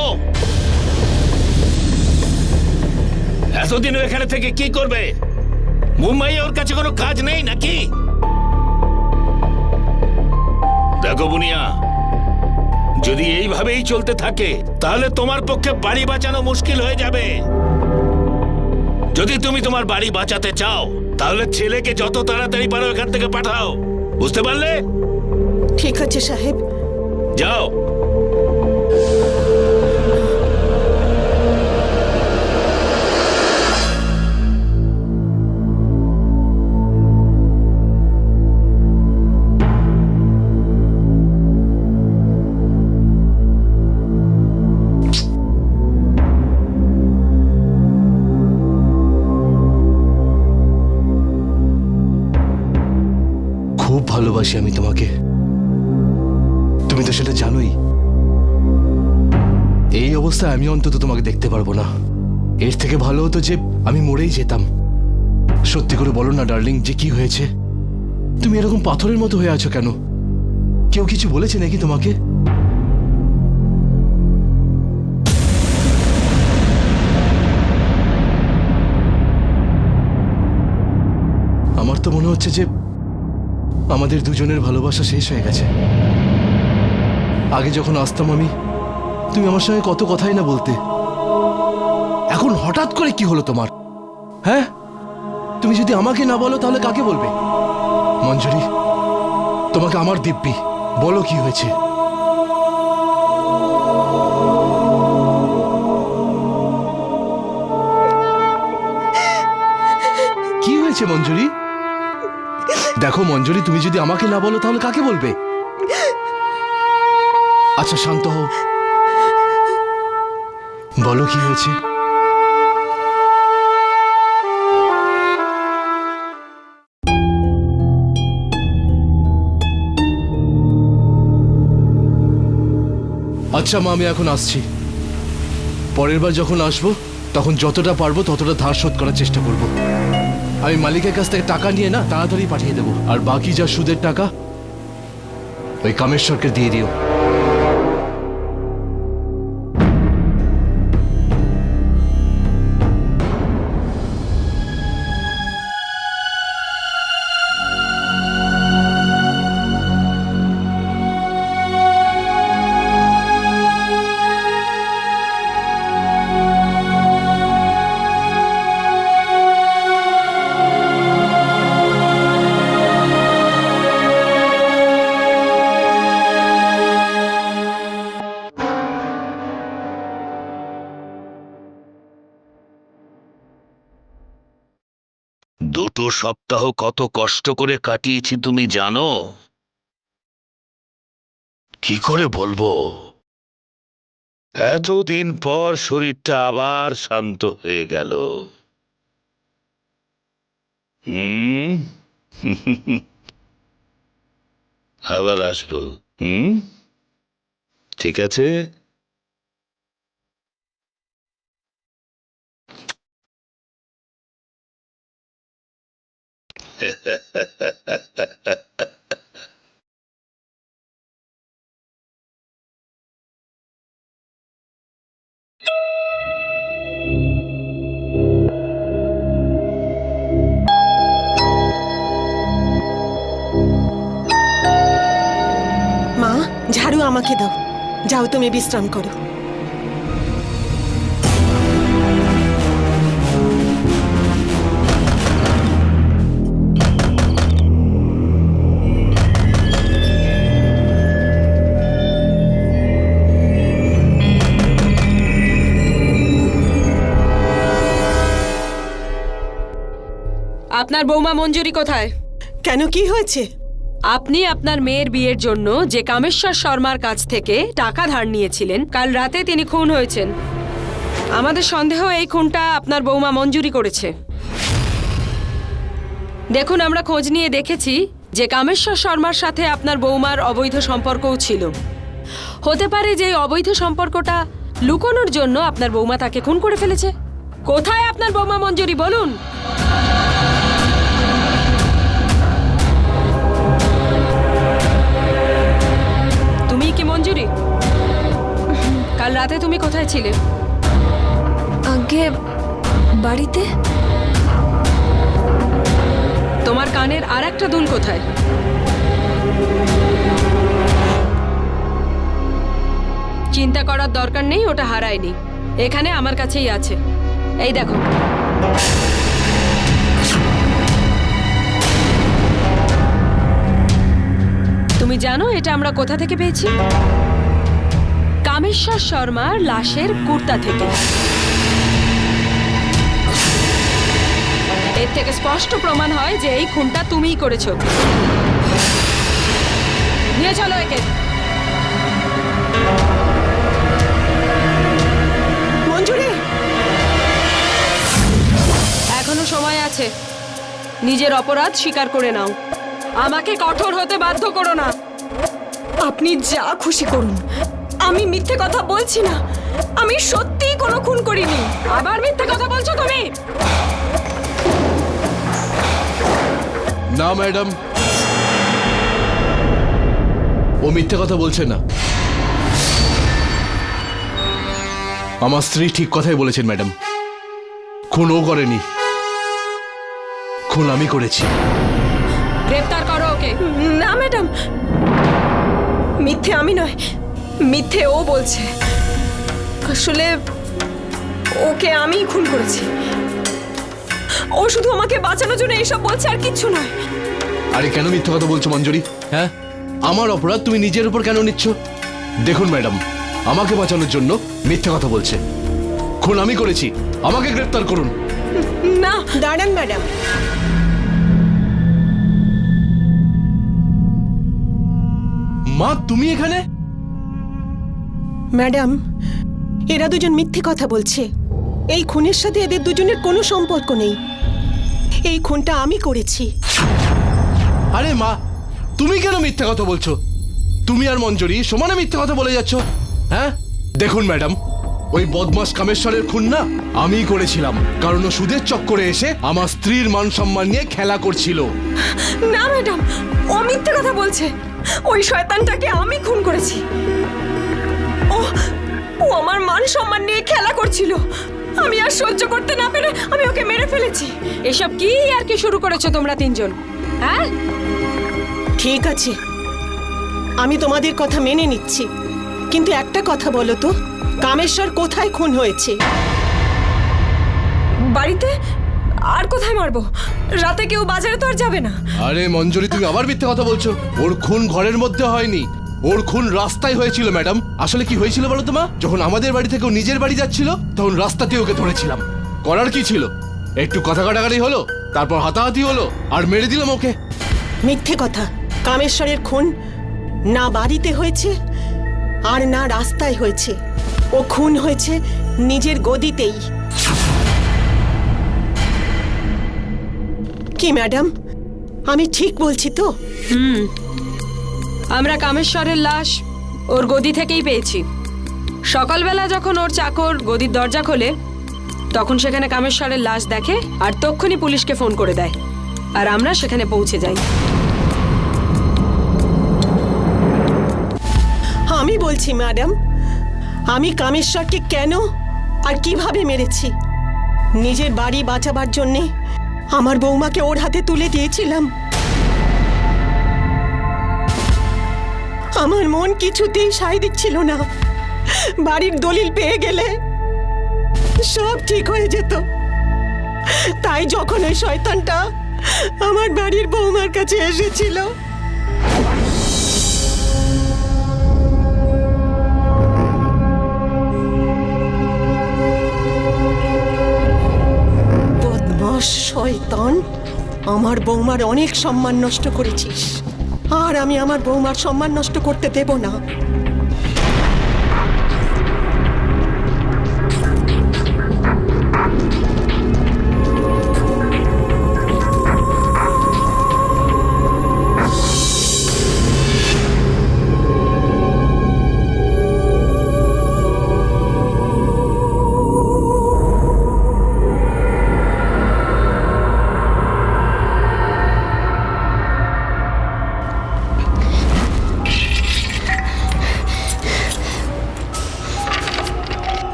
এতদিন ও এখানে থেকে কি করবে? মুম্বাইয়ে ওর কাছে কোনো কাজ নেই নাকি? দেখো বুনিয়া, যদি এইভাবেই চলতে থাকে তাহলে তোমার পক্ষে বাড়ি বাঁচানো মুশকিল হয়ে যাবে। যদি তুমি তোমার বাড়ি বাঁচাতে চাও তাহলে ছেলেকে যত তাড়াতাড়ি পারো এখান থেকে পাঠাও, বুঝতে পারলে? ঠিক আছে সাহেব, যাও। খুব ভালোবাসি আমি তোমাকে, তুমি তো সেটা জানোই। এই অবস্থায় আমি অন্তত তোমাকে দেখতে পারবো না। এর থেকে ভালো হতো যে আমি মরেই যেতাম। সত্যি করে বলো না ডার্লিং, যে কি হয়েছে? তুমি এরকম পাথরের মতো হয়ে আছো কেন? কেউ কিছু বলেছে নাকি তোমাকে? আমার তো মনে হচ্ছে যে আমাদের দুজনের ভালোবাসা শেষ হয়ে গেছে। আগে যখন আসতাম আমি, তুমি আমার সঙ্গে কত কথাই না বলতে। এখন হঠাৎ করে কি হলো তোমার? হ্যাঁ, তুমি যদি আমাকে না বলো তাহলে কাকে বলবে? মঞ্জুরি, তোমাকে আমার দিব্যি, বলো কি হয়েছে? কি হয়েছে মঞ্জুরি? দেখো মঞ্জুরি, তুমি যদি আমাকে না বলো তাহলে কাকে বলবে? আচ্ছা শান্ত হও, বলো কি হয়েছে? আচ্ছা মা, আমি এখন আসছি। পরের বার যখন আসবো তখন যতটা পারবো ততটা ধার শোধ করার চেষ্টা করব। আমি মালিকের কাছ থেকে টাকা নিয়ে না তাড়াতাড়ি পাঠিয়ে দেবো। আর বাকি যা সুদের টাকা ওই কামেশ্বরকে দিয়ে দিও। 2 সপ্তাহ কত কষ্ট করে কাটিয়েছি তুমি জানো? কি করে বলবো? এতদিন পর শরীরটা আবার শান্ত হয়ে গেল। আবার আসবো। ঠিক আছে। মা, ঝাড়ু আমাকে দাও। যাও, তুমি বিশ্রাম করো। আপনার বৌমা মঞ্জুরি কোথায়? কেন, কি হয়েছে? আপনি আপনার মেয়ের বিয়ের জন্য যে কামেশ্বর শর্মার কাছ থেকে টাকা ধার নিয়েছিলেন, কাল রাতে তিনি খুন হয়েছেন। আমাদের সন্দেহ এই খুনটা আপনার বৌমা মঞ্জুরি করেছে। দেখুন, আমরা খোঁজ নিয়ে দেখেছি যে কামেশ্বর শর্মার সাথে আপনার বৌমার অবৈধ সম্পর্কও ছিল। হতে পারে যে এই অবৈধ সম্পর্কটা লুকোনোর জন্য আপনার বৌমা তাকে খুন করে ফেলেছে। কোথায় আপনার বৌমা মঞ্জুরি, বলুন। তুমি কি মঞ্জুরি? কাল রাতে তুমি কোথায় ছিলে? আগে বাড়িতে। তোমার কানের আর একটা দুল কোথায়? চিন্তা করার দরকার নেই, ওটা হারায়নি, এখানে আমার কাছেই আছে। এই দেখো। তুমি জানো এটা আমরা কোথা থেকে পেয়েছি? কামেশ্বর শর্মার লাশের কুর্তা থেকে। এর থেকে স্পষ্ট প্রমাণ হয় যে এই খুনটা তুমিই করেছো। নিয়ে চলো একে। মঞ্জুরি, এখনো সময় আছে, নিজের অপরাধ স্বীকার করে নাও। আমাকে কঠোর হতে বাধ্য করো না। আপনি যা খুশি করুন, আমি মিথ্যে কথা বলছি না। আমি সত্যিই কোনো খুন করিনি। আবার মিথ্যে কথা বলছো তুমি? না ম্যাডাম, ও মিথ্যে কথা বলছে না। আমার স্ত্রী ঠিক কথাই বলেছেন ম্যাডাম। খুন ও করেনি, খুন আমি করেছি। গ্রেফতার করো ওকে। না ম্যাডাম, মিথ্যে আমি নয়, মিথ্যে ও বলছে। আসলে ওকে আমিই খুন করেছি। ও শুধু আমাকে বাঁচানোর জন্য এইসব বলছে, আর কিচ্ছু নয়। আরে কেন মিথ্যে কথা বলছো মঞ্জুরি? হ্যাঁ, আমার অপরাধ তুমি নিজের উপর কেন নিচ্ছ? দেখুন ম্যাডাম, আমাকে বাঁচানোর জন্য মিথ্যে কথা বলছে। খুন আমি করেছি, আমাকে গ্রেফতার করুন। না, দাঁড়ান ম্যাডাম। মা, তুমি এখানে? ম্যাডাম, এরা দুজন মিথ্যে কথা বলছে। এই খুনের সাথে এদের দুজনের কোনো সম্পর্ক নেই। এই খুনটা আমি করেছি। আরে মা, তুমি কেন মিথ্যে কথা বলছো? তুমি আর মঞ্জুরি সমানে মিথ্যে কথা বলে যাচ্ছ। হ্যাঁ, দেখুন ম্যাডাম, ওই বদমাস কামেশ্বরের খুন না আমিই করেছিলাম, কারণ ও সুদের চক্করে এসে আমার স্ত্রীর মান সম্মান নিয়ে খেলা করছিল। না ম্যাডাম, ও মিথ্যে কথা বলছে। ওই শয়তানটাকে আমি খুন করেছি। ও আমার মান সম্মান নিয়ে খেলা করছিল। আমি আর সহ্য করতে না পেরে আমি ওকে মেরে ফেলেছি। এসব কি আর কি শুরু করেছো তোমরা তিনজন? হ্যাঁ, ঠিক আছে, আমি তোমাদের কথা মেনে নিচ্ছি, কিন্তু একটা কথা বলো তো, কামেশ্বর কোথায় খুন হয়েছে? বাড়িতে। আর কোথায় মারবো? রাতে কেউ বাজারে তো আর যাবে না। আরে মঞ্জুরি, তুমি আবার মিথ্যে কথা বলছো। ওর খুন ঘরের মধ্যে হয়নি, ওর খুন রাস্তায় হয়েছিল ম্যাডাম। আসলে কি হয়েছিল বলো তো মা? যখন আমাদের বাড়ি থেকে ও নিজের বাড়ি যাচ্ছিল, তখন রাস্তাতে ওকে ধরেছিলাম। করার কি ছিল? একটু কথা কাটাকাটি হলো, তারপর হাতাহাতি হলো আর মেরে দিলাম ওকে। মিথ্যে কথা। কামেশ্বরের খুন না বাড়িতে হয়েছে আর না রাস্তায় হয়েছে, ও খুন হয়েছে নিজের গদিতেই। কি ম্যাডাম, আমি ঠিক বলছি তো? আমরা কামেশ্বরের লাশ ওর গদি থেকেই পেয়েছি। সকালবেলা যখন ওর চাকর গদির দরজা খোলে তখন সেখানে কামেশ্বরের লাশ দেখে আর তক্ষুনি পুলিশকে ফোন করে দেয়, আর আমরা সেখানে পৌঁছে যাই। আমি বলছি ম্যাডাম, আমি কামেশ্বরকে কেন আর কিভাবে মেরেছি। নিজের বাড়ি বাঁচাবার জন্যে আমার বৌমাকে ওর হাতে তুলে দিয়েছিলাম। আমার মন কিছুতেই সায় দিচ্ছিল না। বাড়ির দলিল পেয়ে গেলে সব ঠিক হয়ে যেত। তাই যখন ওই শয়তানটা আমার বাড়ির বৌমার কাছে এসেছিল, বদমাশ শয়তান, আমার বৌমার অনেক সম্মান নষ্ট করেছিস, আর আমি আমার বৌমার সম্মান নষ্ট করতে দেব না।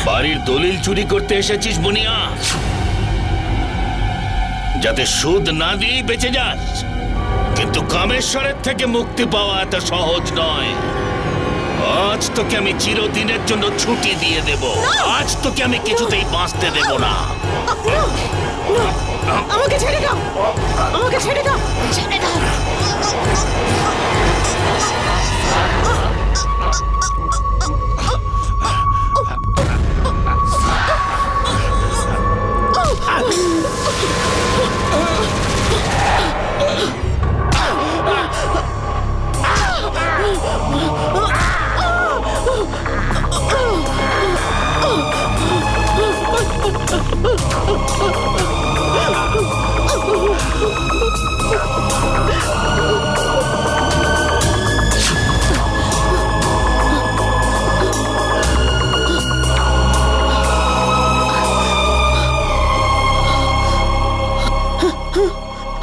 বাড়ির দলিল চুরি করতে এসেছিস বুনিয়া, যাতে সুদ না দিয়েই বেঁচে যাস। কিন্তু কামেশ্বরের থেকে মুক্তি পাওয়া এত সহজ নয়। আজ তোকে আমি চিরদিনের জন্য ছুটি দিয়ে দেব। আজ তোকে আমি কিছুতেই বাঁচতে দেব না। আমাকে ছেড়ে দাও, আমাকে ছেড়ে দাও, ছেড়ে দাও।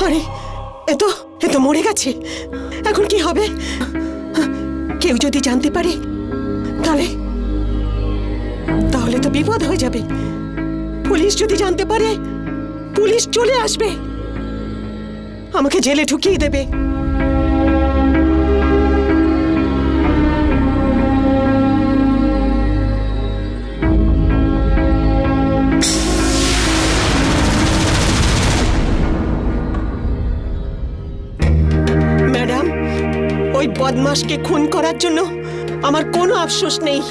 আরে এ তো মরে গেছে। এখন কি হবে? কেউ যদি জানতে পারে তাহলে তো বিপদ হয়ে যাবে। পুলিশ যদি জানতে পারে, পুলিশ চলে আসবে, আমাকে জেলে ঢুকিয়ে দেবে। ম্যাডাম, ওই বদমাশকে খুন করার জন্য আমার কোনো আফসোস নেই।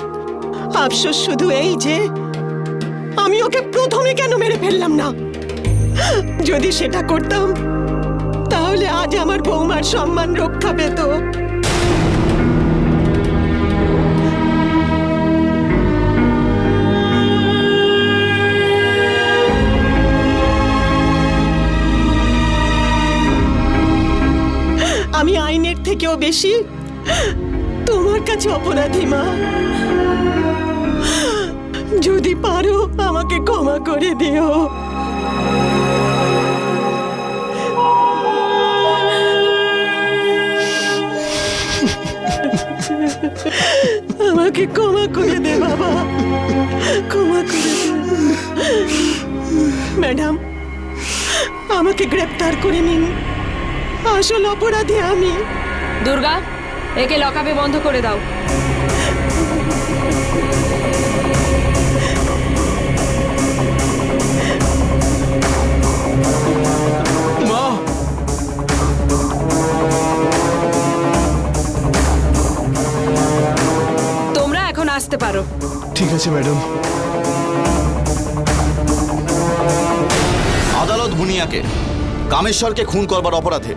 আফসোস শুধু এই যে আমি ওকে প্রথমে কেন মেরে ফেললাম না। যদি সেটা করতাম তাহলে আজ আমার বৌমার সম্মান রক্ষা পেত। আমি আইনের থেকেও বেশি তোমার কাছে অপরাধী মা। যদি পারো আমাকে ক্ষমা করে দিও। আমাকে ক্ষমা করে দে বাবা, ক্ষমা করে দে। ম্যাডাম, আমাকে গ্রেপ্তার করে নিন। আসল অপরাধী আমি। দুর্গা, একে লকআপে বন্ধ করে দাও। মা পারো। ঠিক আছে ম্যাডাম। আদালত বুনিয়াকে কামেশ্বরকে খুন করবার অপরাধে